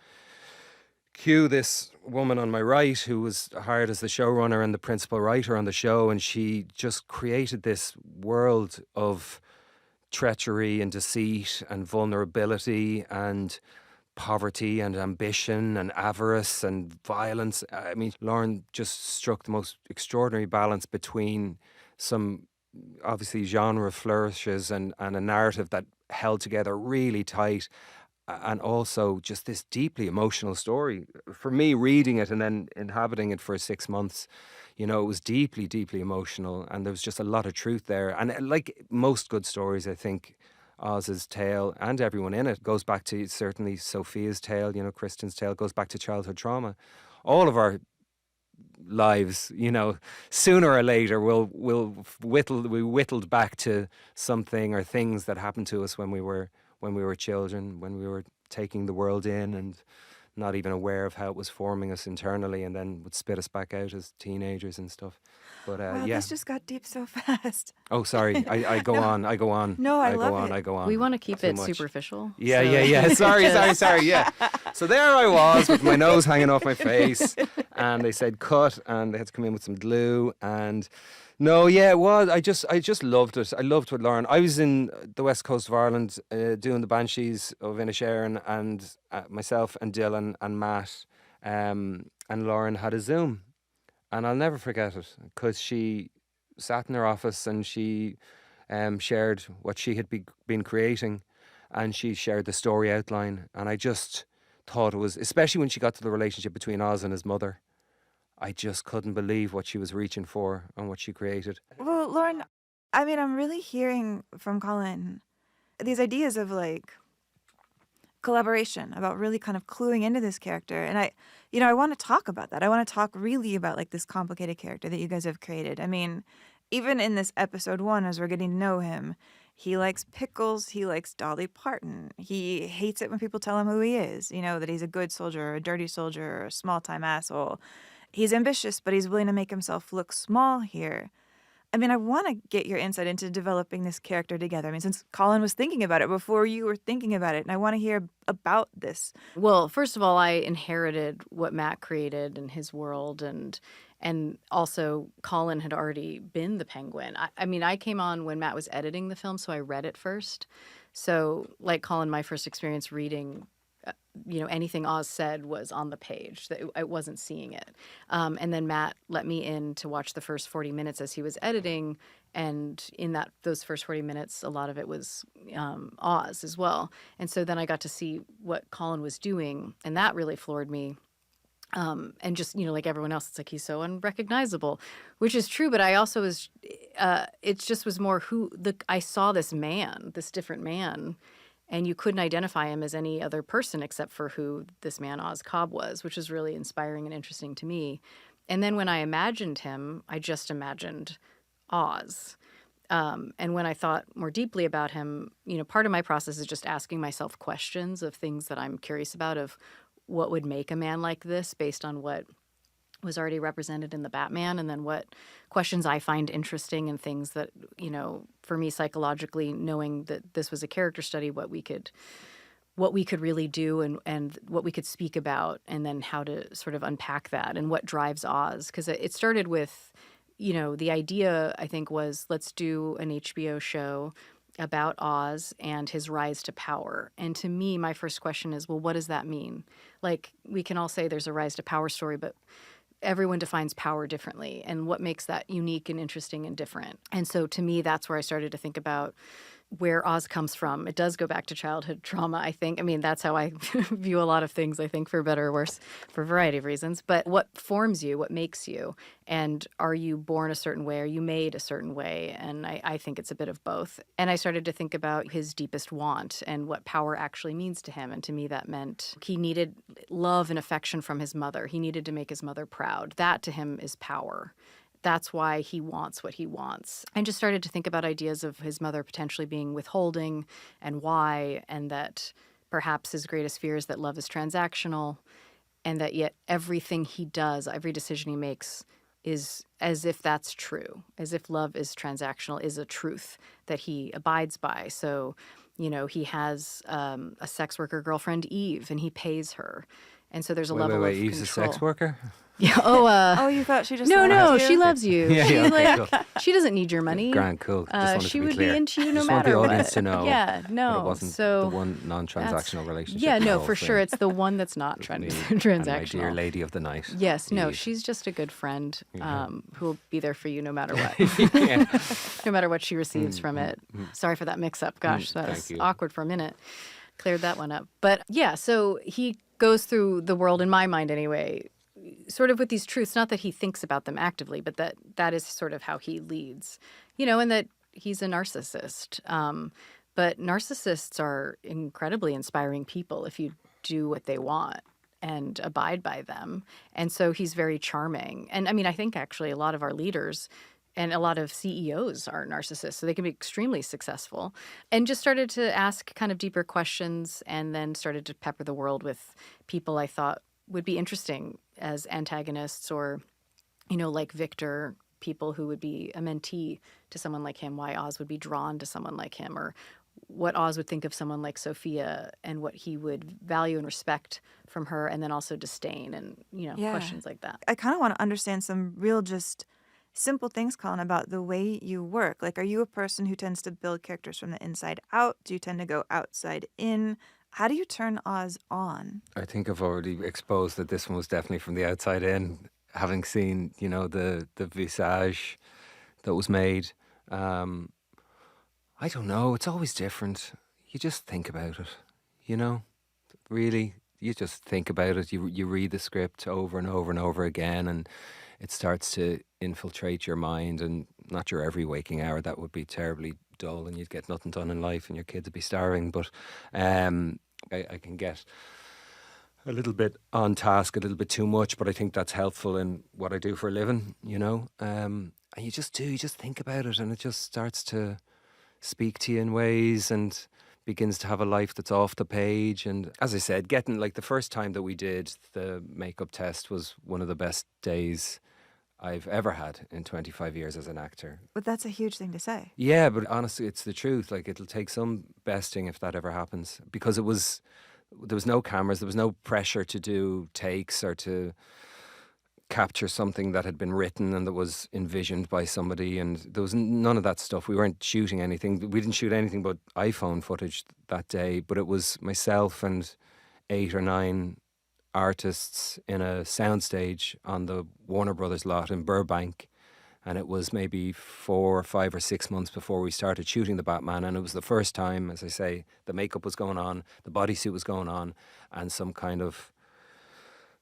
cue this woman on my right who was hired as the showrunner and the principal writer on the show, and she just created this world of treachery and deceit and vulnerability and poverty and ambition and avarice and violence. I mean, Lauren just struck the most extraordinary balance between some obviously genre flourishes and a narrative that held together really tight, and also just this deeply emotional story. For me, reading it and then inhabiting it for 6 months, you know, it was deeply, deeply emotional, and there was just a lot of truth there. And like most good stories, I think Oz's tale and everyone in it goes back to certainly Sophia's tale, you know, Kristen's tale, goes back to childhood trauma. All of our lives, you know, sooner or later we whittled back to something or things that happened to us when we were children, when we were taking the world in and not even aware of how it was forming us internally, and then would spit us back out as teenagers and stuff. But Wow, yeah. this just got deep so fast. Oh, sorry. I go on. No, I love go on. it. I go on. We want to keep Too it much. superficial. Yeah, so- yeah. Sorry. Yeah. So there I was with my nose hanging off my face, and they said cut, and they had to come in with some glue. And no, yeah, it was. I just loved it. I loved what Lauren. I was in the west coast of Ireland doing the Banshees of Inisharan, and myself and Dylan and Matt, and Lauren had a Zoom, and I'll never forget it because she sat in her office and she shared what she had been creating, and she shared the story outline, and I just thought it was, especially when she got to the relationship between Oz and his mother, I just couldn't believe what she was reaching for and what she created. Well, Lauren, I mean, I'm really hearing from Colin these ideas of like collaboration, about really kind of cluing into this character. And I want to talk about that. I want to talk really about like this complicated character that you guys have created. I mean, even in this episode 1, as we're getting to know him, he likes pickles, he likes Dolly Parton. He hates it when people tell him who he is, you know, that he's a good soldier, or a dirty soldier, or a small-time asshole. He's ambitious, but he's willing to make himself look small here. I mean, I want to get your insight into developing this character together. I mean, since Colin was thinking about it before you were thinking about it, and I want to hear about this. Well, first of all, I inherited what Matt created in his world, and also Colin had already been the Penguin. I mean, I came on when Matt was editing the film, so I read it first. So, like Colin, my first experience reading anything Oz said was on the page, that I wasn't seeing it. And then Matt let me in to watch the first 40 minutes as he was editing. And in those first 40 minutes, a lot of it was Oz as well. And so then I got to see what Colin was doing, and that really floored me. And just, like everyone else, it's like he's so unrecognizable, which is true. But I also it just was more I saw this different man, and you couldn't identify him as any other person except for who this man Oz Cobb was, which is really inspiring and interesting to me. And then when I imagined him, I just imagined Oz. And when I thought more deeply about him, part of my process is just asking myself questions of things that I'm curious about, of what would make a man like this based on what was already represented in the Batman, and then what questions I find interesting, and things that, for me psychologically, knowing that this was a character study, what we could really do, and what we could speak about, and then how to sort of unpack that, and what drives Oz. Because it started with, the idea, I think, was, let's do an HBO show about Oz and his rise to power. And to me, my first question is, well, what does that mean? Like, we can all say there's a rise to power story, but everyone defines power differently, and what makes that unique and interesting and different. And so to me, that's where I started to think about where Oz comes from. It does go back to childhood trauma, I think. I mean, that's how I view a lot of things, I think, for better or worse, for a variety of reasons. But what forms you, what makes you, and are you born a certain way? Are you made a certain way? And I think it's a bit of both. And I started to think about his deepest want and what power actually means to him. And to me, that meant he needed love and affection from his mother. He needed to make his mother proud. That to him is power. That's why he wants what he wants. And just started to think about ideas of his mother potentially being withholding, and why, and that perhaps his greatest fear is that love is transactional, and that yet everything he does, every decision he makes, is as if that's true, as if love is transactional, is a truth that he abides by. So, he has a sex worker girlfriend, Eve, and he pays her. And so there's a level of Eve's control. a sex worker? Yeah. Oh, you thought she just No, loved you? she loves you. Yeah, She yeah, okay, she doesn't need your money. Grand, cool. Just wanted She to be would clear. be into you no Just matter want the audience what. to know Yeah, that no. it wasn't So the one non-transactional relationship. yeah, in the no, whole for thing. sure. It's the one that's not Me and my transactional. dear lady of the night. Yes, no, Eve. she's just a good friend who will be there for you no matter what. Yeah. No matter what she receives from it. Sorry for that mix-up. Gosh, that thank was you. awkward for a minute. Cleared that one up. But yeah, so he goes through the world, in my mind anyway, sort of with these truths, not that he thinks about them actively, but that is sort of how he leads, and that he's a narcissist. But narcissists are incredibly inspiring people if you do what they want and abide by them. And so he's very charming. And I mean, I think actually a lot of our leaders and a lot of CEOs are narcissists, so they can be extremely successful. And just started to ask kind of deeper questions, and then started to pepper the world with people I thought would be interesting as antagonists, or, like Victor, people who would be a mentee to someone like him, why Oz would be drawn to someone like him, or what Oz would think of someone like Sophia, and what he would value and respect from her, and then also disdain, and, questions like that. I kind of want to understand some real just simple things, Colin, about the way you work. Like, are you a person who tends to build characters from the inside out? Do you tend to go outside in? How do you turn Oz on? I think I've already exposed that this one was definitely from the outside in, having seen, the visage that was made. I don't know. It's always different. You just think about it, really. You just think about it. You read the script over and over and over again, and it starts to infiltrate your mind, and not your every waking hour. That would be terribly dull, and you'd get nothing done in life, and your kids would be starving. But I can get a little bit on task, a little bit too much, but I think that's helpful in what I do for a living, and you just think about it, and it just starts to speak to you in ways, and begins to have a life that's off the page. And as I said, getting, like, the first time that we did the makeup test was one of the best days I've ever had in 25 years as an actor. But that's a huge thing to say. Yeah, but honestly, it's the truth. Like, it'll take some besting if that ever happens, because there was no cameras, there was no pressure to do takes or to capture something that had been written and that was envisioned by somebody, and there was none of that stuff. We weren't shooting anything. We didn't shoot anything but iPhone footage that day, but it was myself and 8 or 9 artists in a soundstage on the Warner Brothers lot in Burbank. And it was maybe 4 or 5 or 6 months before we started shooting the Batman. And it was the first time, as I say, the makeup was going on, the bodysuit was going on, and some kind of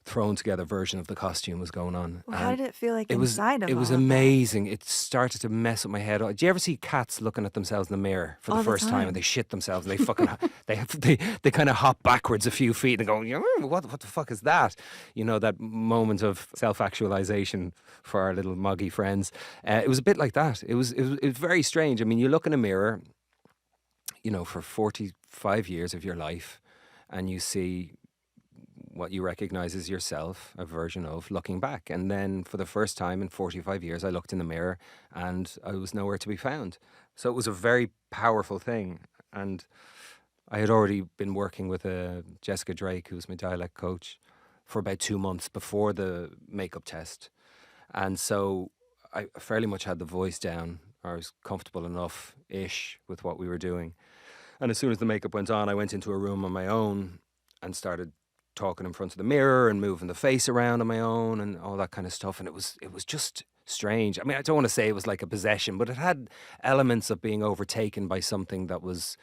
thrown together version of the costume was going on. Well, how And did it feel like it was inside of it was all of that? amazing. It started to mess up my head. Do you ever see cats looking at themselves in the mirror for All the the first time time. and they shit themselves and they fucking they kind of hop backwards a few feet and go, what the fuck is that? You know, that moment of self-actualization for our little moggy friends. It was a bit like that. It was very strange. I mean, you look in a mirror, you know, for 45 years of your life, and you see what you recognize as yourself, a version of looking back. And then for the first time in 45 years, I looked in the mirror and I was nowhere to be found. So it was a very powerful thing. And I had already been working with Jessica Drake, who was my dialect coach, for about 2 months before the makeup test. And so I fairly much had the voice down. I was comfortable enough-ish with what we were doing. And as soon as the makeup went on, I went into a room on my own and started talking in front of the mirror and moving the face around on my own and all that kind of stuff. And it was just strange. I mean, I don't want to say it was like a possession, but it had elements of being overtaken by something that was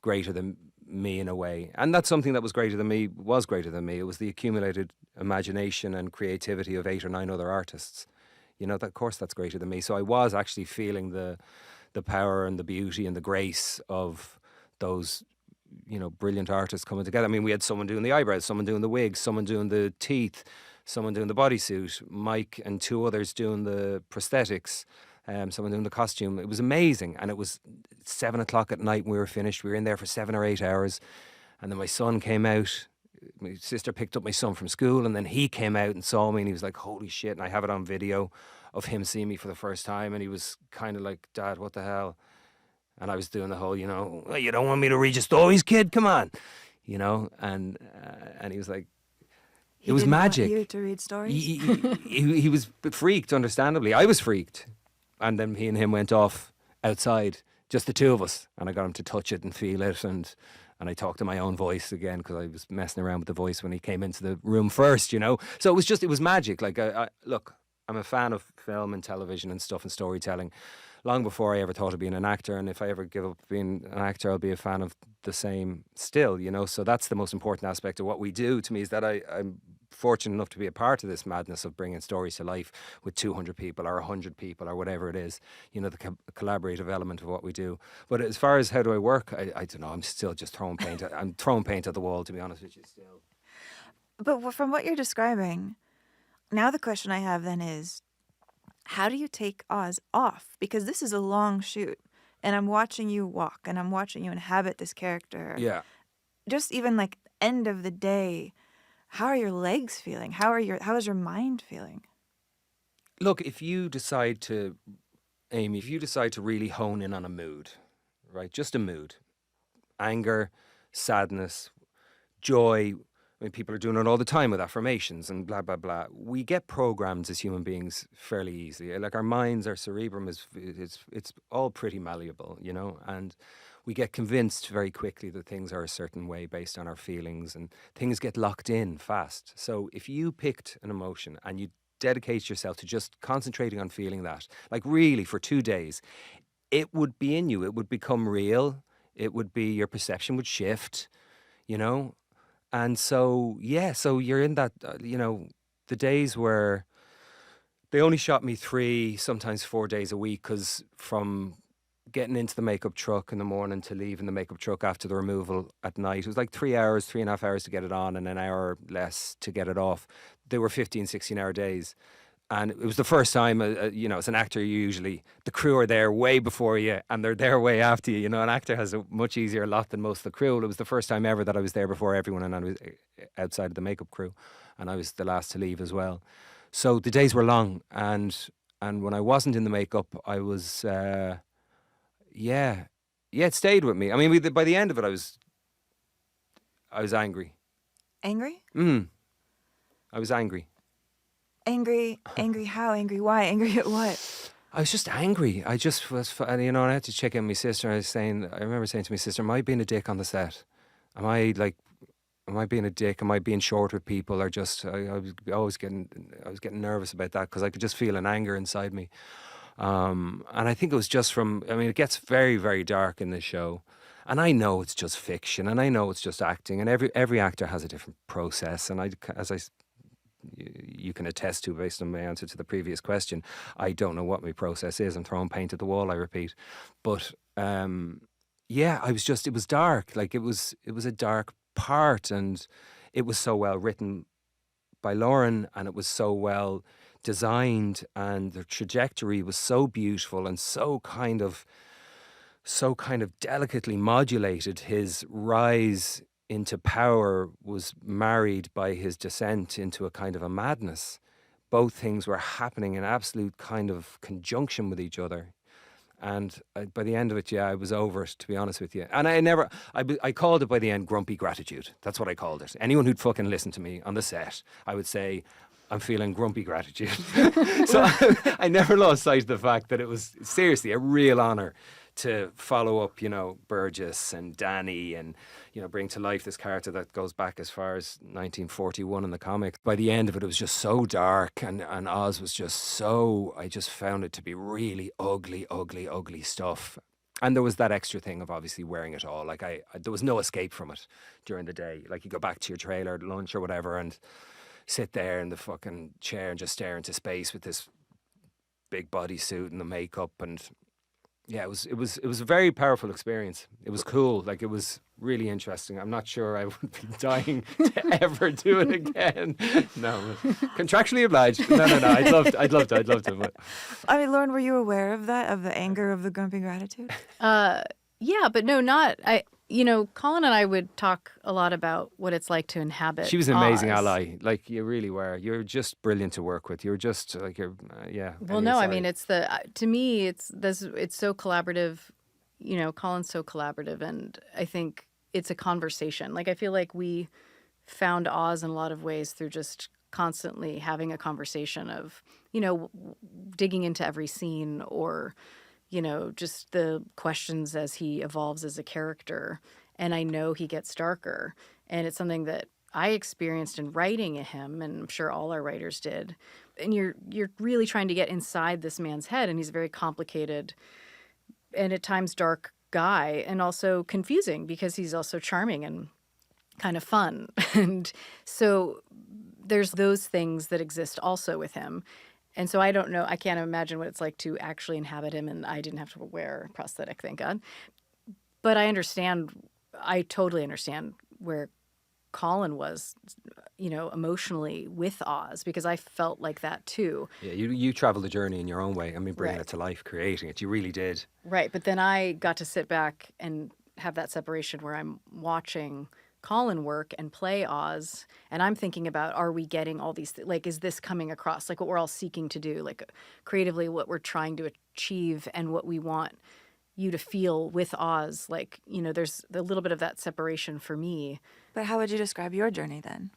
greater than me in a way. And that something that was greater than me was greater than me. It was the accumulated imagination and creativity of 8 or 9 other artists. You know, of course that's greater than me. So I was actually feeling the power and the beauty and the grace of those, you know, brilliant artists coming together. I mean, we had someone doing the eyebrows, someone doing the wigs, someone doing the teeth, someone doing the bodysuit, Mike and 2 others doing the prosthetics, someone doing the costume. It was amazing. And it was 7 o'clock at night when we were finished. We were in there for 7 or 8 hours. And then my son came out. My sister picked up my son from school, and then he came out and saw me, and he was like, holy shit. And I have it on video of him seeing me for the first time. And he was kind of like, Dad, what the hell? And I was doing the whole, you know, "Well, you don't want me to read your stories, kid? Come on." You know, and he was like, He it was didn't want magic. you to read stories? He was freaked, understandably. I was freaked. And then he and him went off outside, just the 2 of us. And I got him to touch it and feel it. And I talked to my own voice again because I was messing around with the voice when he came into the room first, you know. So it was magic. Like, look, I'm a fan of film and television and stuff and storytelling long before I ever thought of being an actor. And if I ever give up being an actor, I'll be a fan of the same still, you know. So that's the most important aspect of what we do to me, is that I'm fortunate enough to be a part of this madness of bringing stories to life with 200 people or 100 people or whatever it is, you know, the collaborative element of what we do. But as far as how do I work, I don't know. I'm still just throwing paint. I'm throwing paint at the wall, to be honest with you, still. But from what you're describing, now the question I have then is, how do you take Oz off? Because this is a long shoot, and I'm watching you walk, and I'm watching you inhabit this character. Yeah. Just even like end of the day, how are your legs feeling? How is your mind feeling? Look, if you decide to really hone in on a mood, right? Just a mood. Anger, sadness, joy. I mean, people are doing it all the time with affirmations and blah, blah, blah. We get programmed as human beings fairly easily. Like, our minds, our cerebrum it's all pretty malleable, you know, and we get convinced very quickly that things are a certain way based on our feelings, and things get locked in fast. So if you picked an emotion and you dedicate yourself to just concentrating on feeling that, like really for 2 days, it would be in you. It would become real. It would be, your perception would shift, you know. And so, yeah, so you're in that, you know, the days where they only shot me 3, sometimes 4 days a week, because from getting into the makeup truck in the morning to leaving the makeup truck after the removal at night, it was like 3 hours, 3.5 hours to get it on and an hour less to get it off. They were 15, 16-hour days. And it was the first time, you know, as an actor, the crew are there way before you and they're there way after you. You know, an actor has a much easier lot than most of the crew. It was the first time ever that I was there before everyone, and I was outside of the makeup crew, and I was the last to leave as well. So the days were long, and when I wasn't in the makeup, I was, it stayed with me. I mean, by the end of it, I was angry. Angry? I was angry. Angry how? Angry why? Angry at what? I was just angry. I just was, you know, and I had to check in with my sister. I remember saying to my sister, am I being a dick on the set? Am I, like, am I being a dick? Am I being short with people? Or just I was getting nervous about that because I could just feel an anger inside me. And I think it was just from, I mean, it gets very, very dark in this show. And I know it's just fiction, and I know it's just acting, and every actor has a different process. And you can attest to based on my answer to the previous question, I don't know what my process is. I'm throwing paint at the wall, I repeat. But yeah, it was dark. Like it was a dark part, and it was so well written by Lauren, and it was so well designed, and the trajectory was so beautiful and so kind of delicately modulated. His rise into power was married by his descent into a kind of a madness. Both things were happening in absolute kind of conjunction with each other. And by the end of it, yeah, I was over it, to be honest with you. And I called it by the end grumpy gratitude. That's what I called it. Anyone who'd fucking listened to me on the set, I would say, I'm feeling grumpy gratitude. So I never lost sight of the fact that it was seriously a real honour to follow up, Burgess and Danny, and, bring to life this character that goes back as far as 1941 in the comic. By the end of it, it was just so dark, and Oz was just I just found it to be really ugly, ugly, ugly stuff. And there was that extra thing of obviously wearing it all. Like there was no escape from it during the day. Like you go back to your trailer at lunch or whatever and sit there in the fucking chair and just stare into space with this big bodysuit and the makeup. And yeah, it was a very powerful experience. It was cool. Like it was really interesting. I'm not sure I would be dying to ever do it again. No, contractually obliged. No. I'd love to. But I mean, Lauren, were you aware of that, of the anger of the grumpy gratitude? Yeah, but no, not I. Colin and I would talk a lot about what it's like to inhabit. She was an amazing Oz. ally. Like you really were. You're just brilliant to work with. You're just like yeah. Well, no, I mean it's to me it's so collaborative. Colin's so collaborative, and I think it's a conversation. Like I feel like we found Oz in a lot of ways through just constantly having a conversation of digging into every scene, or just the questions as he evolves as a character. And I know he gets darker. And it's something that I experienced in writing him, and I'm sure all our writers did. And you're really trying to get inside this man's head, and he's a very complicated and at times dark guy, and also confusing because he's also charming and kind of fun. And so there's those things that exist also with him. And so I don't know, I can't imagine what it's like to actually inhabit him, and I didn't have to wear a prosthetic, thank God. But I totally understand where Colin was, emotionally with Oz, because I felt like that too. Yeah, you traveled the journey in your own way. I mean, bringing Right. it to life, creating it. You really did. Right, but then I got to sit back and have that separation where I'm watching Colin work and play Oz, and I'm thinking about, are we getting all these like, is this coming across, like what we're all seeking to do, like creatively what we're trying to achieve and what we want you to feel with Oz. Like, there's a little bit of that separation for me. But how would you describe your journey then?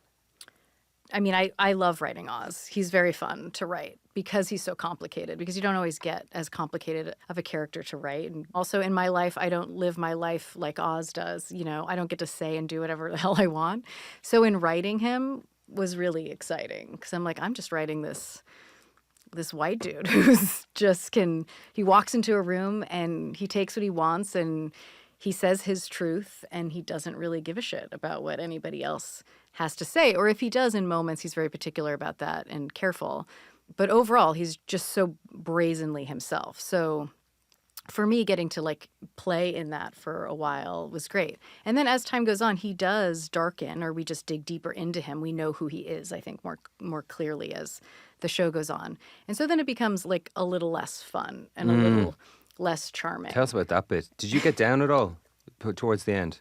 I mean, I love writing Oz. He's very fun to write because he's so complicated, because you don't always get as complicated of a character to write. And also in my life, I don't live my life like Oz does. I don't get to say and do whatever the hell I want. So in writing him was really exciting, because I'm like, I'm just writing this white dude who's he walks into a room and he takes what he wants and he says his truth, and he doesn't really give a shit about what anybody else has to say. Or if he does in moments, he's very particular about that and careful. But overall, he's just so brazenly himself. So for me, getting to play in that for a while was great. And then as time goes on, he does darken, or we just dig deeper into him. We know who he is, I think, more clearly as the show goes on. And so then it becomes a little less fun and a little less charming. Tell us about that bit. Did you get down at all towards the end?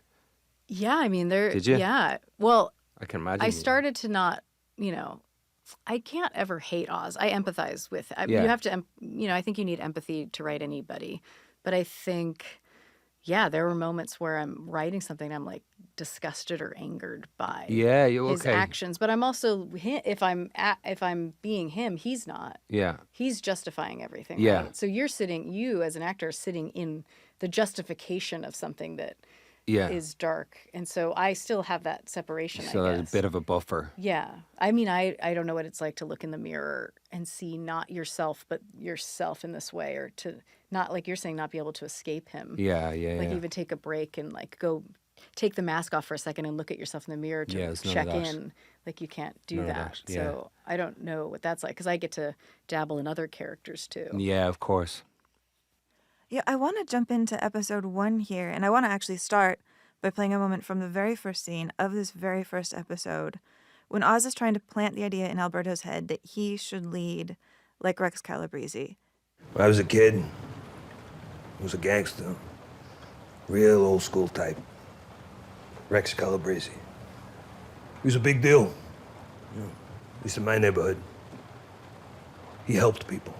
Yeah, I mean, Did you? Yeah. Well, I can imagine. I started to not, I can't ever hate Oz. I empathize with. Yeah. You have to, I think you need empathy to write anybody. But I think, yeah, there were moments where I'm writing something and I'm disgusted or angered by his actions. But I'm also, if I'm being him, he's not. Yeah. He's justifying everything. Yeah. Right? So you as an actor are sitting in the justification of something that Yeah. is dark. And so I still have that separation, So I there's a guess. bit of a buffer. Yeah. I mean, I don't know what it's like to look in the mirror and see not yourself, but yourself in this way, or to not, like you're saying, not be able to escape him. Yeah, yeah, Like yeah. even take a break and like go take the mask off for a second and look at yourself in the mirror to Yeah, there's none check of that. in. Like you can't do None of that. that, yeah. So I don't know what that's like, because I get to dabble in other characters too. Yeah, of course. Yeah, I want to jump into episode 1 here, and I want to actually start by playing a moment from the very first scene of this very first episode, when Oz is trying to plant the idea in Alberto's head that he should lead like Rex Calabrese. When I was a kid, I was a gangster. Real old school type. Rex Calabrese. He was a big deal. You know, at least in my neighborhood. He helped people.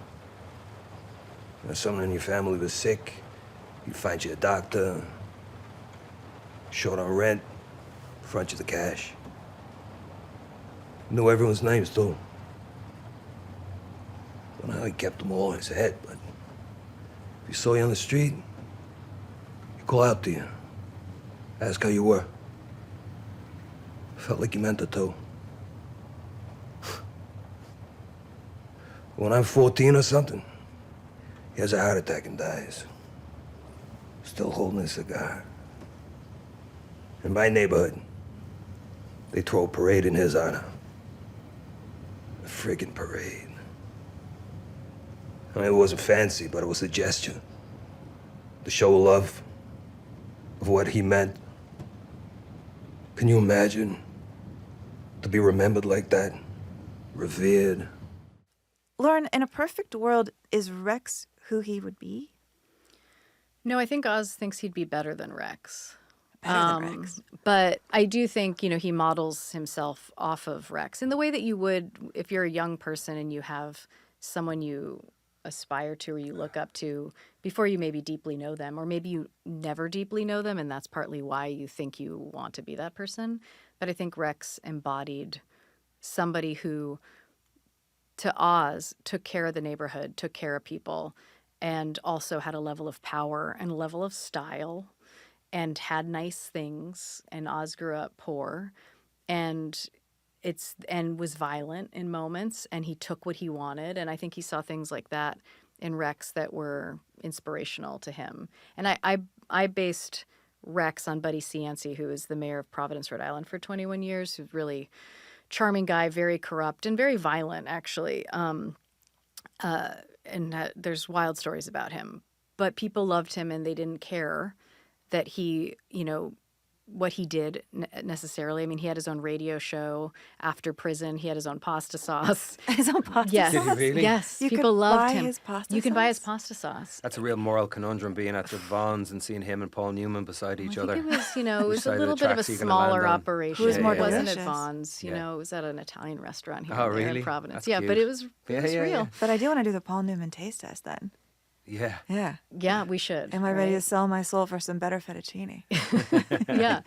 If someone in your family was sick, he'd find you a doctor. Short on rent, front you the cash. Knew everyone's names, too. Don't know how he kept them all in his head, but if he saw you on the street, he'd call out to you, ask how you were. Felt like he meant it, too. When I'm 14 or something, he has a heart attack and dies. Still holding a cigar. In my neighborhood, they throw a parade in his honor. A friggin' parade. I mean, it wasn't fancy, but it was a gesture. The show of love, of what he meant. Can you imagine to be remembered like that? Revered. Lauren, in a perfect world, is Rex who he would be? No, I think Oz thinks he'd be better than Rex. Better than Rex. But I do think, he models himself off of Rex in the way that you would if you're a young person and you have someone you aspire to or you look up to before you maybe deeply know them, or maybe you never deeply know them, and that's partly why you think you want to be that person. But I think Rex embodied somebody who, to Oz, took care of the neighborhood, took care of people, and also had a level of power and a level of style and had nice things. And Oz grew up poor and was violent in moments, and he took what he wanted. And I think he saw things like that in Rex that were inspirational to him. And I based Rex on Buddy Cianci, who is the mayor of Providence, Rhode Island for 21 years, who's really charming guy, very corrupt and very violent, actually. There's wild stories about him. But people loved him, and they didn't care that he, what he did necessarily. I mean, he had his own radio show after prison. He had his own pasta sauce. His own pasta Yes. sauce? Did he really? Yes. You People could loved buy him. his pasta You can buy his sauce? pasta sauce. That's a real moral conundrum, being at the Vons and seeing him and Paul Newman beside each other. I think it was, it was side a of little the bit of a tracks you can land smaller on. operation. Who's more It wasn't delicious? at Vaughn's, Yeah. it was at an Italian restaurant here Oh, and there really? in Providence. That's Yeah, cute. but it was Yeah, real. yeah. But I do want to do the Paul Newman taste test then. Yeah. Yeah. Yeah, we should. Am I ready to right? sell my soul for some better fettuccine? Yeah.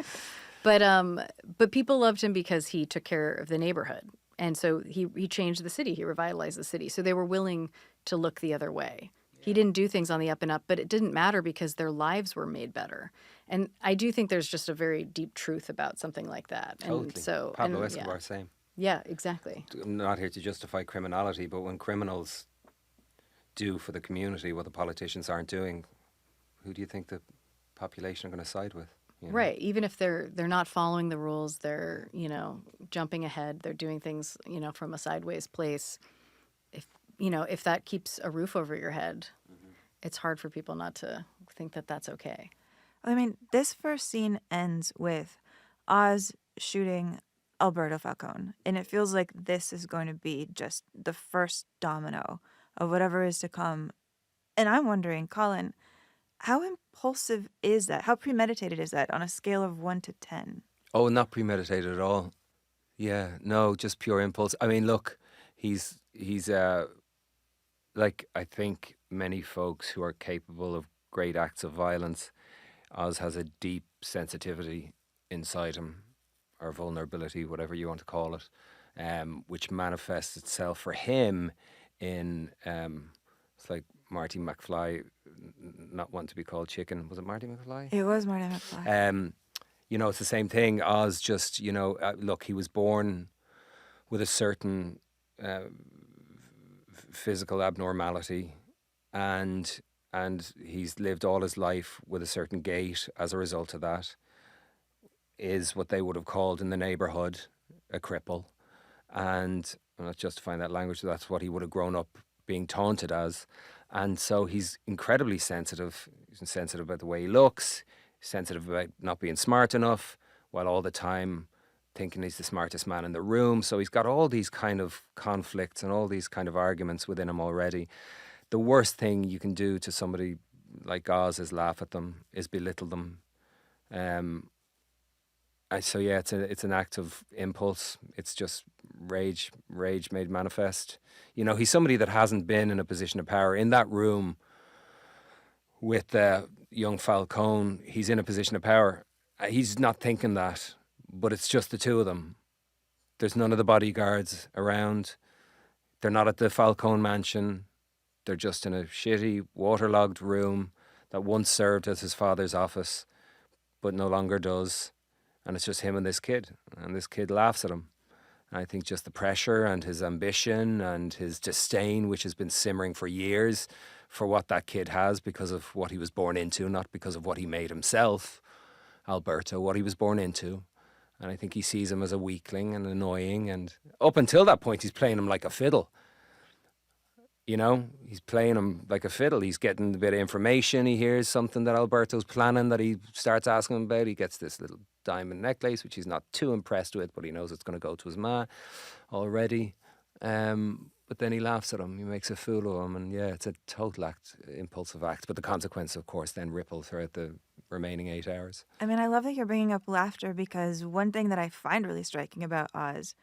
But people loved him because he took care of the neighborhood. And so he changed the city. He revitalized the city. So they were willing to look the other way. He didn't do things on the up and up, but it didn't matter because their lives were made better. And I do think there's just a very deep truth about something like that. And Totally. so Pablo and, Escobar, same. Yeah, exactly. I'm not here to justify criminality, but when criminals do for the community what the politicians aren't doing, who do you think the population are going to side with? Right. Even if they're not following the rules, they're, jumping ahead, they're doing things, from a sideways place. If that keeps a roof over your head, it's hard for people not to think that that's okay. I mean, this first scene ends with Oz shooting Alberto Falcone, and it feels like this is going to be just the first domino of whatever is to come. And I'm wondering, Colin, how impulsive is that? How premeditated is that on a scale of 1 to 10? Oh, not premeditated at all. Yeah, no, just pure impulse. I mean, look, he's like, I think many folks who are capable of great acts of violence, Oz has a deep sensitivity inside him, or vulnerability, whatever you want to call it, which manifests itself for him in, it's like Marty McFly not want to be called chicken. Was it Marty McFly? It was Marty McFly. You know, it's the same thing. Oz just, you know, look, he was born with a certain physical abnormality, and he's lived all his life with a certain gait as a result of that. Is what they would have called in the neighbourhood a cripple. And I'm not justifying that language, that's what he would have grown up being taunted as. And so he's incredibly sensitive. He's sensitive about the way he looks, sensitive about not being smart enough, while all the time thinking he's the smartest man in the room. So he's got all these kind of conflicts and all these kind of arguments within him already. The worst thing you can do to somebody like Oz is laugh at them, is belittle them. So yeah, it's an act of impulse. It's just rage made manifest. You know, he's somebody that hasn't been in a position of power. In that room with young Falcone, he's in a position of power. He's not thinking that, but it's just the two of them. There's none of the bodyguards around. They're not at the Falcone mansion. They're just in a shitty, waterlogged room that once served as his father's office, but no longer does. And it's just him and this kid laughs at him. And I think just the pressure and his ambition and his disdain, which has been simmering for years for what that kid has because of what he was born into, not because of what he made himself, Alberto, what he was born into. And I think he sees him as a weakling and annoying. And up until that point, he's playing him like a fiddle. You know, he's playing him like a fiddle. He's getting a bit of information. He hears something that Alberto's planning that he starts asking him about. He gets this little diamond necklace, which he's not too impressed with, but he knows it's going to go to his ma already. But then he laughs at him. He makes a fool of him. And yeah, it's a total impulsive act. But the consequence, of course, then ripple throughout the remaining 8 hours. I mean, I love that you're bringing up laughter, because one thing that I find really striking about Oz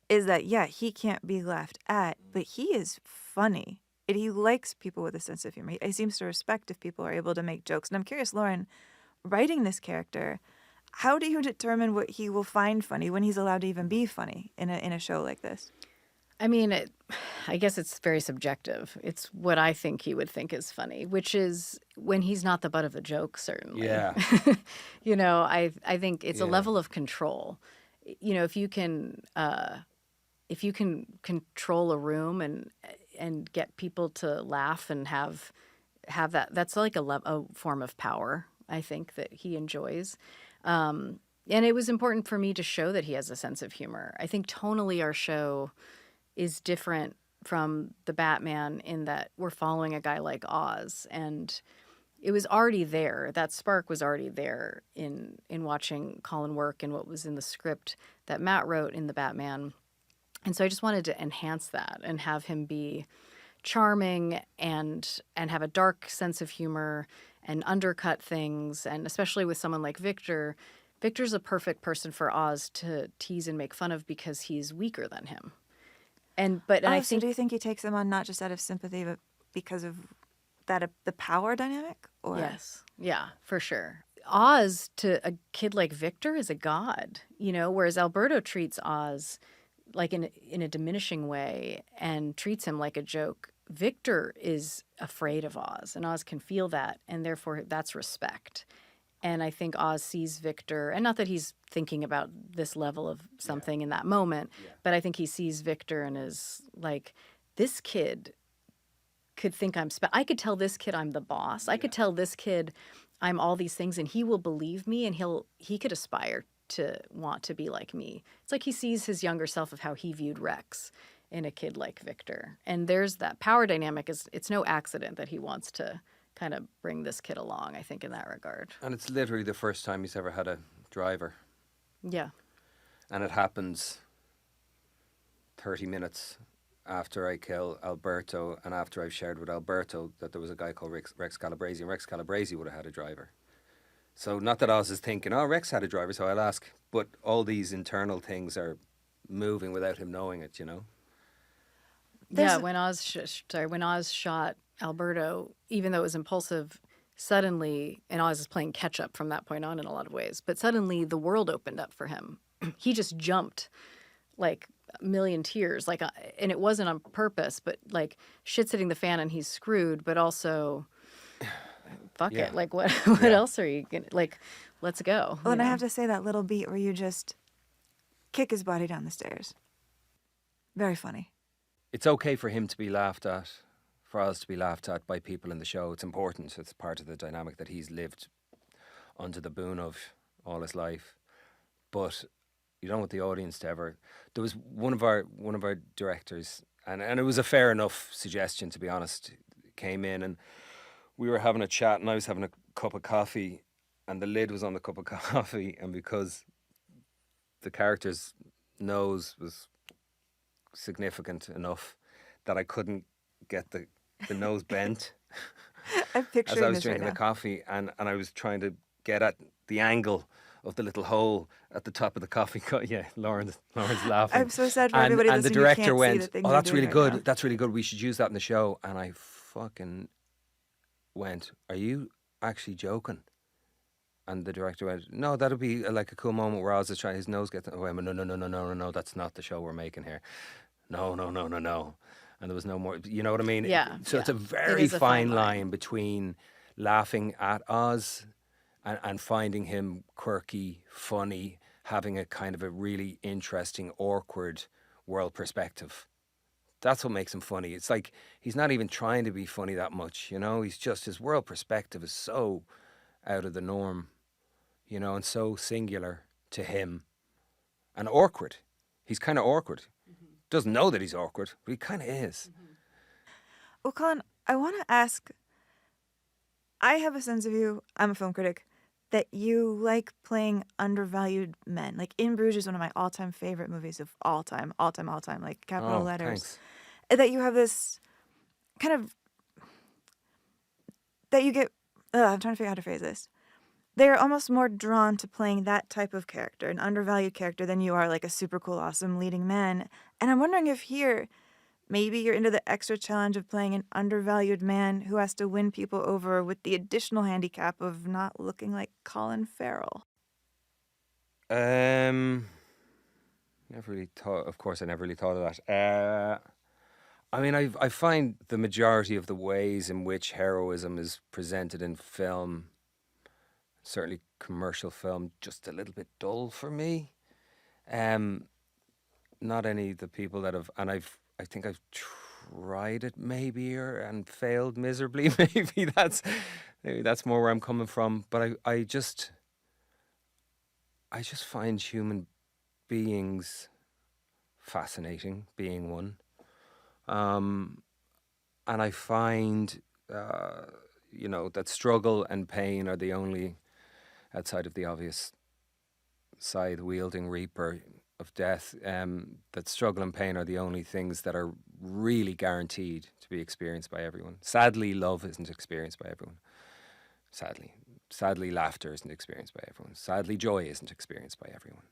is that, yeah, he can't be laughed at, but he is funny. He likes people with a sense of humor. He seems to respect if people are able to make jokes. And I'm curious, Lauren, writing this character, how do you determine what he will find funny when he's allowed to even be funny in a show like this? I mean, I guess it's very subjective. It's what I think he would think is funny, which is when he's not the butt of the joke, certainly. Yeah. You know, I think it's a level of control. You know, if you can control a room and get people to laugh and have that, that's like a form of power, I think, that he enjoys. And it was important for me to show that he has a sense of humor. I think tonally our show is different from the Batman in that we're following a guy like Oz, and it was already there. That spark was already there in watching Colin work and what was in the script that Matt wrote in the Batman. And so I just wanted to enhance that and have him be charming and have a dark sense of humor and undercut things. And especially with someone like Victor, Victor's a perfect person for Oz to tease and make fun of because he's weaker than him. I think, so do you think he takes them on not just out of sympathy, but because of that the power dynamic? Or? Yes, yeah, for sure. Oz to a kid like Victor is a god, you know, whereas Alberto treats Oz like in a diminishing way and treats him like a joke. Victor is afraid of Oz, and Oz can feel that, and therefore that's respect. And I think Oz sees Victor, and not that he's thinking about this level of something in that moment, but I think he sees Victor and is like, this kid could think I could tell this kid I'm the boss. I could tell this kid I'm all these things, and he will believe me, and he could aspire to want to be like me. It's like he sees his younger self of how he viewed Rex in a kid like Victor. And there's that power dynamic. It's no accident that he wants to kind of bring this kid along, I think, in that regard. And it's literally the first time he's ever had a driver. Yeah. And it happens 30 minutes after I kill Alberto and after I've shared with Alberto that there was a guy called Rex Calabrese, and Rex Calabrese would have had a driver. So not that Oz is thinking, oh, Rex had a driver, so I'll ask. But all these internal things are moving without him knowing it, you know? Yeah, when Oz shot Alberto, even though it was impulsive, suddenly, and Oz is playing catch up from that point on in a lot of ways, but suddenly the world opened up for him. He just jumped like a million tears, and it wasn't on purpose, but like shit's hitting the fan and he's screwed, but also fuck Yeah. it. Like, what Yeah. else are you gonna, like, let's go. Well, and I you know? have to say that little beat where you just kick his body down the stairs. Very funny. It's okay for him to be laughed at, for us to be laughed at by people in the show. It's important. It's part of the dynamic that he's lived under the boon of all his life. But you don't want the audience to ever. There was one of our directors, and it was a fair enough suggestion, to be honest. Came in and we were having a chat, and I was having a cup of coffee, and the lid was on the cup of coffee, and because the character's nose was significant enough that I couldn't get the nose bent I'm picturing as I was this drinking right the now. coffee, and I was trying to get at the angle of the little hole at the top of the coffee cup. Yeah, Lauren's laughing. I'm so sad for and, everybody and the listening who director can't see went, the things "Oh, you're that's doing really right good. now." That's really good. We should use that in the show." And I fucking went, "Are you actually joking?" And the director went, "No, that'll be like a cool moment where Oz is trying, his nose gets." Oh, I went, no, that's not the show we're making here. No. And there was no more, you know what I mean? Yeah, So it's a yeah. very is a fine fine line line. between laughing at Oz and finding him quirky, funny, having a kind of a really interesting, awkward world perspective. That's what makes him funny. It's like he's not even trying to be funny that much, you know? He's just, his world perspective is so out of the norm, you know, and so singular to him and awkward. He's kind of awkward. Doesn't know that he's awkward, but he kind of is. Well, Colin, I want to ask. I have a sense of you, I'm a film critic, that you like playing undervalued men. Like, In Bruges is one of my all-time favorite movies of all time, like capital Oh, letters. thanks. And that you have this kind of, that you get, I'm trying to figure out how to phrase this. They're almost more drawn to playing that type of character, an undervalued character, than you are like a super cool, awesome leading man. And I'm wondering if here, maybe you're into the extra challenge of playing an undervalued man who has to win people over with the additional handicap of not looking like Colin Farrell. Never really thought, of course, I never really thought of that. I mean, I find the majority of the ways in which heroism is presented in film, certainly commercial film, just a little bit dull for me. Not any of the people that have, and I think I've tried it maybe and failed miserably. Maybe that's more where I'm coming from. But I just find human beings fascinating, being one. And I find, you know, that struggle and pain are the only, outside of the obvious scythe-wielding reaper of death, that struggle and pain are the only things that are really guaranteed to be experienced by everyone. Sadly, love isn't experienced by everyone. Sadly, laughter isn't experienced by everyone. Sadly, joy isn't experienced by everyone.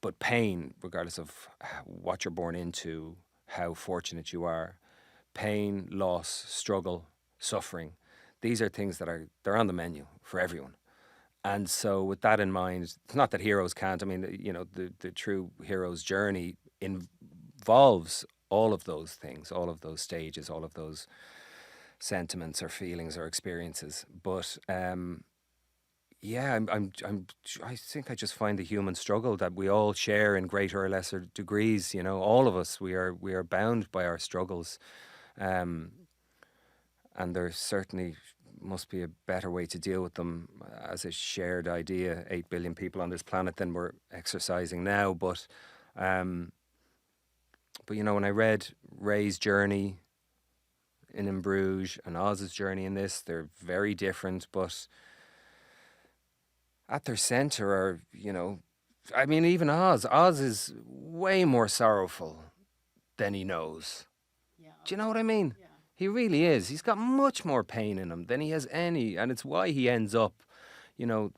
But pain, regardless of what you're born into, how fortunate you are, pain, loss, struggle, suffering, these are things that they're on the menu for everyone. And so with that in mind, it's not that heroes can't. I mean, you know, the true hero's journey involves all of those things, all of those stages, all of those sentiments or feelings or experiences. But yeah, I think I just find the human struggle that we all share in greater or lesser degrees. You know, all of us, we are bound by our struggles, and there certainly must be a better way to deal with them as a shared idea. 8 billion people on this planet than we're exercising now. But you know, when I read Ray's journey in Bruges and Oz's journey in this, they're very different, but at their centre are, you know, I mean, even Oz is way more sorrowful than he knows. Yeah. Do you know what I mean? Yeah. He really is. He's got much more pain in him than he has any, and it's why he ends up, you know,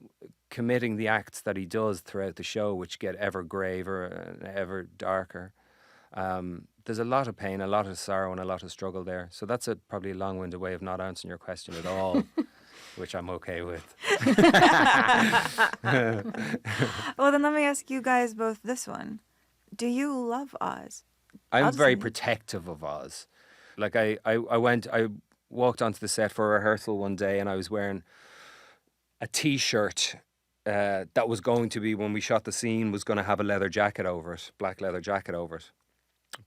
committing the acts that he does throughout the show, which get ever graver and ever darker. There's a lot of pain, a lot of sorrow, and a lot of struggle there. So that's probably a long-winded way of not answering your question at all, which I'm okay with. Well, then let me ask you guys both this one. Do you love Oz? I'm I'll just very say- protective of Oz. Like walked onto the set for a rehearsal one day, and I was wearing a T-shirt that was going to be, when we shot the scene, was going to have a leather jacket over it, black leather jacket over it.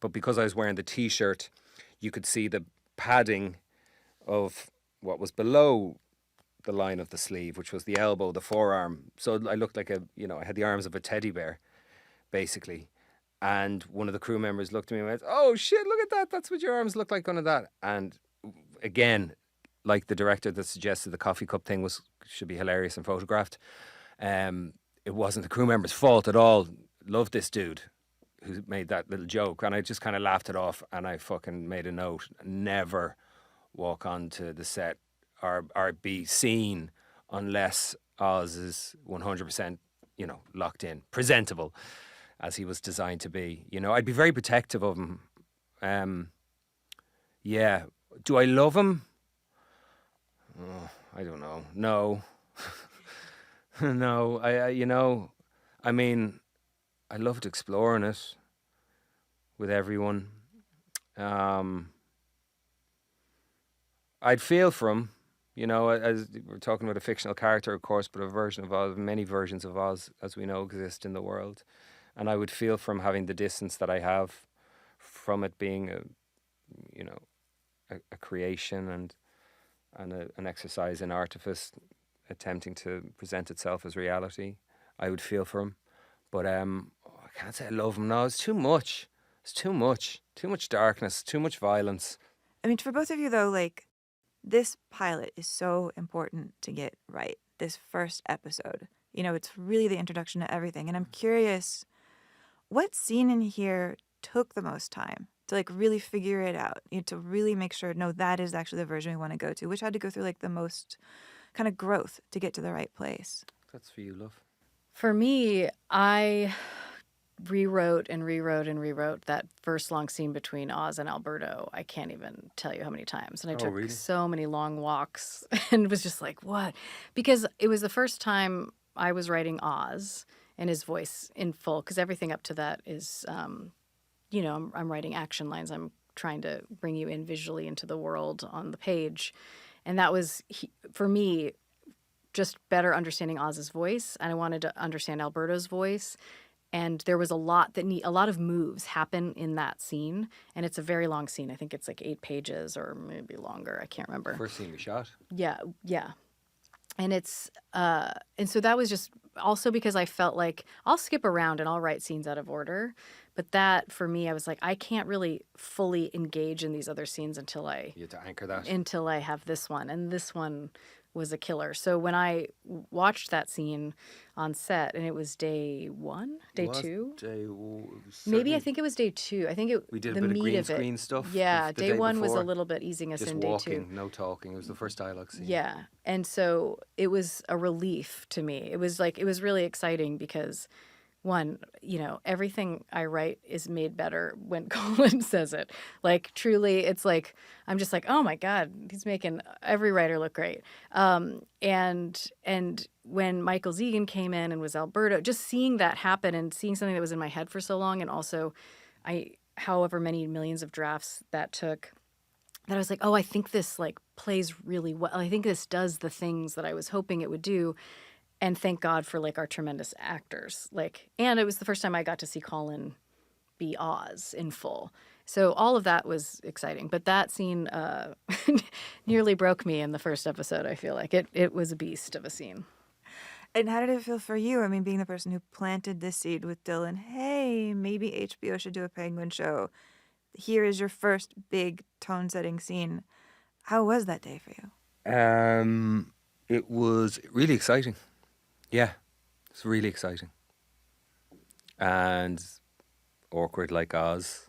But because I was wearing the T-shirt, you could see the padding of what was below the line of the sleeve, which was the elbow, the forearm. So I looked like I had the arms of a teddy bear, basically. And one of the crew members looked at me and went, "Oh shit, look at that. That's what your arms look like under that." And again, like the director that suggested the coffee cup thing should be hilarious and photographed. It wasn't the crew member's fault at all. Loved this dude who made that little joke. And I just kind of laughed it off, and I fucking made a note: never walk onto the set or be seen unless Oz is 100%, locked in, presentable, as he was designed to be. I'd be very protective of him. Yeah. Do I love him? Oh, I don't know. No. No. I loved exploring it with everyone. I'd feel for him, as we're talking about a fictional character, of course, but a version of Oz. Many versions of Oz, as we know, exist in the world. And I would feel from having the distance that I have from it being a creation and an exercise in artifice attempting to present itself as reality. I would feel for him. But I can't say I love him. No, it's too much. It's too much. Too much darkness, too much violence. I mean, for both of you, though, this pilot is so important to get right. This first episode, it's really the introduction to everything. And I'm curious, what scene in here took the most time to really figure it out, to really make sure, no, that is actually the version we want to go to, which had to go through the most kind of growth to get to the right place? That's for you, love. For me, I rewrote that first long scene between Oz and Alberto. I can't even tell you how many times. And I took so many long walks and was just like, what? Because it was the first time I was writing Oz and his voice in full, because everything up to that is, I'm writing action lines. I'm trying to bring you in visually into the world on the page. And that was, for me, just better understanding Oz's voice. And I wanted to understand Alberto's voice. And there was a lot of moves happen in that scene. And it's a very long scene. I think it's 8 pages or maybe longer. I can't remember. First scene we shot. Yeah. And it's, and so that was just also because I felt like I'll skip around and I'll write scenes out of order. But that, for me, I was like, I can't really fully engage in these other scenes until I... You have to anchor that. Until I have this one. And this one was a killer. So when I watched that scene on set, and it was day 1, day 2? Maybe I think it was day 2. I think we did a bit of green screen stuff. Yeah, the day 1 was before. a little bit easing us Just in day walking, 2. no talking. It was the first dialogue scene. Yeah, and so it was a relief to me. It was really exciting because, one, everything I write is made better when Colin says it. Truly, it's I'm just oh my God, he's making every writer look great. And when Michael Zegan came in and was Alberto, just seeing that happen and seeing something that was in my head for so long, and also however many millions of drafts that took, that I was like, oh, I think this plays really well. I think this does the things that I was hoping it would do. And thank God for our tremendous actors. And it was the first time I got to see Colin be Oz in full. So all of that was exciting. But that scene nearly broke me in the first episode, I feel like. It was a beast of a scene. And how did it feel for you? I mean, being the person who planted this seed with Dylan, hey, maybe HBO should do a Penguin show. Here is your first big tone-setting scene. How was that day for you? It was really exciting. Yeah, it's really exciting. And awkward like Oz.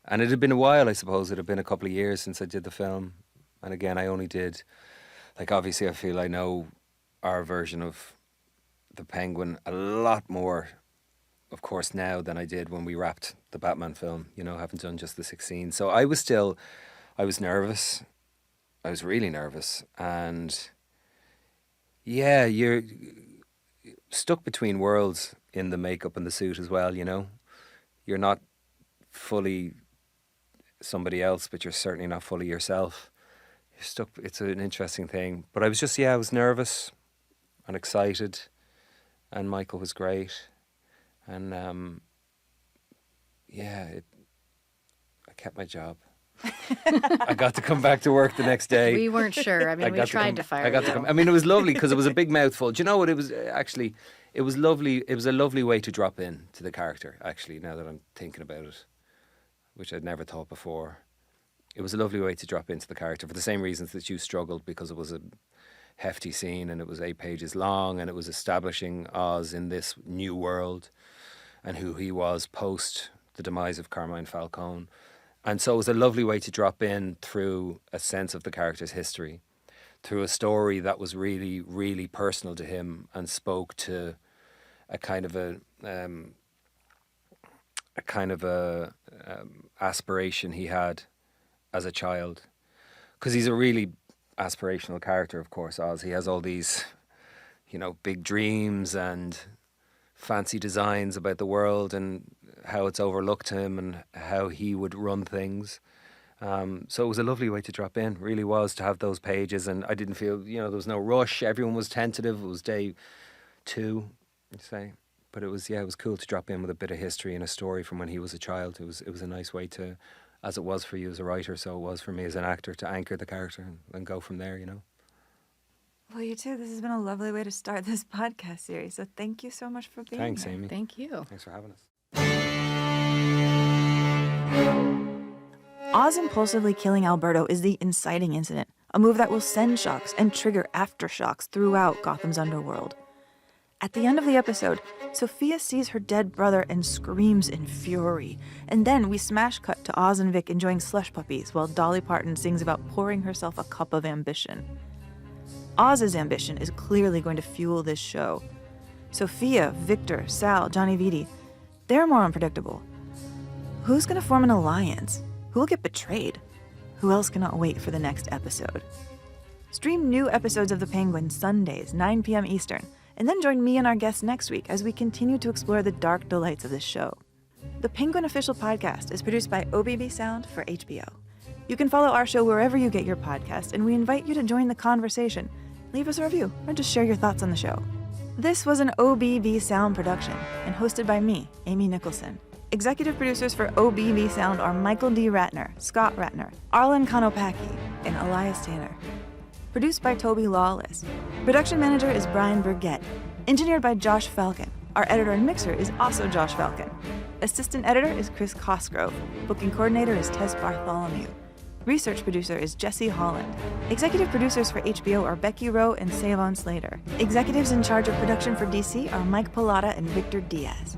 And it had been a while, I suppose. It had been a couple of years since I did the film. And again, I only did, obviously I feel I know our version of the Penguin a lot more, of course, now than I did when we wrapped the Batman film, having done just the 6 scenes. So I was nervous. I was really nervous. And yeah, you're stuck between worlds in the makeup and the suit as well, You're not fully somebody else, but you're certainly not fully yourself. you're stuck. It's an interesting thing. But I was just, I was nervous and excited, and Michael was great. And I kept my job. I got to come back to work the next day. We weren't sure. I mean, we tried to fire you. I mean, it was lovely because it was a big mouthful. Do you know what? It was actually, it was lovely. It was a lovely way to drop in to the character, actually, now that I'm thinking about it, which I'd never thought before. It was a lovely way to drop into the character for the same reasons that you struggled, because it was a hefty scene and it was 8 pages long and it was establishing Oz in this new world and who he was post the demise of Carmine Falcone. And so it was a lovely way to drop in through a sense of the character's history, through a story that was really, really personal to him and spoke to a kind of aspiration he had as a child. Because he's a really aspirational character, of course, Oz. He has all these, big dreams and fancy designs about the world and how it's overlooked him and how he would run things. So it was a lovely way to drop in, really was, to have those pages. And I didn't feel, there was no rush. Everyone was tentative. It was day 2, I'd say. But it was cool to drop in with a bit of history and a story from when he was a child. It was a nice way to, as it was for you as a writer, so it was for me as an actor, to anchor the character and go from there, Well, you too. This has been a lovely way to start this podcast series. So thank you so much for being here. Thanks, Amy. Thank you. Thanks for having us. Oz impulsively killing Alberto is the inciting incident, a move that will send shocks and trigger aftershocks throughout Gotham's underworld. At the end of the episode, Sophia sees her dead brother and screams in fury. And then we smash cut to Oz and Vic enjoying slush puppies while Dolly Parton sings about pouring herself a cup of ambition. Oz's ambition is clearly going to fuel this show. Sophia, Victor, Sal, Johnny Vitti, they're more unpredictable. Who's going to form an alliance? Who will get betrayed? Who else cannot wait for the next episode? Stream new episodes of The Penguin Sundays, 9 p.m. Eastern, and then join me and our guests next week as we continue to explore the dark delights of this show. The Penguin Official Podcast is produced by OBB Sound for HBO. You can follow our show wherever you get your podcasts, and we invite you to join the conversation. Leave us a review or just share your thoughts on the show. This was an OBB Sound production and hosted by me, Amy Nicholson. Executive producers for OBB Sound are Michael D. Ratner, Scott Ratner, Arlen Konopaki, and Elias Tanner. Produced by Toby Lawless. Production manager is Brian Burgett. Engineered by Josh Falcon. Our editor and mixer is also Josh Falcon. Assistant editor is Chris Cosgrove. Booking coordinator is Tess Bartholomew. Research producer is Jesse Holland. Executive producers for HBO are Becky Rowe and Savon Slater. Executives in charge of production for DC are Mike Pilata and Victor Diaz.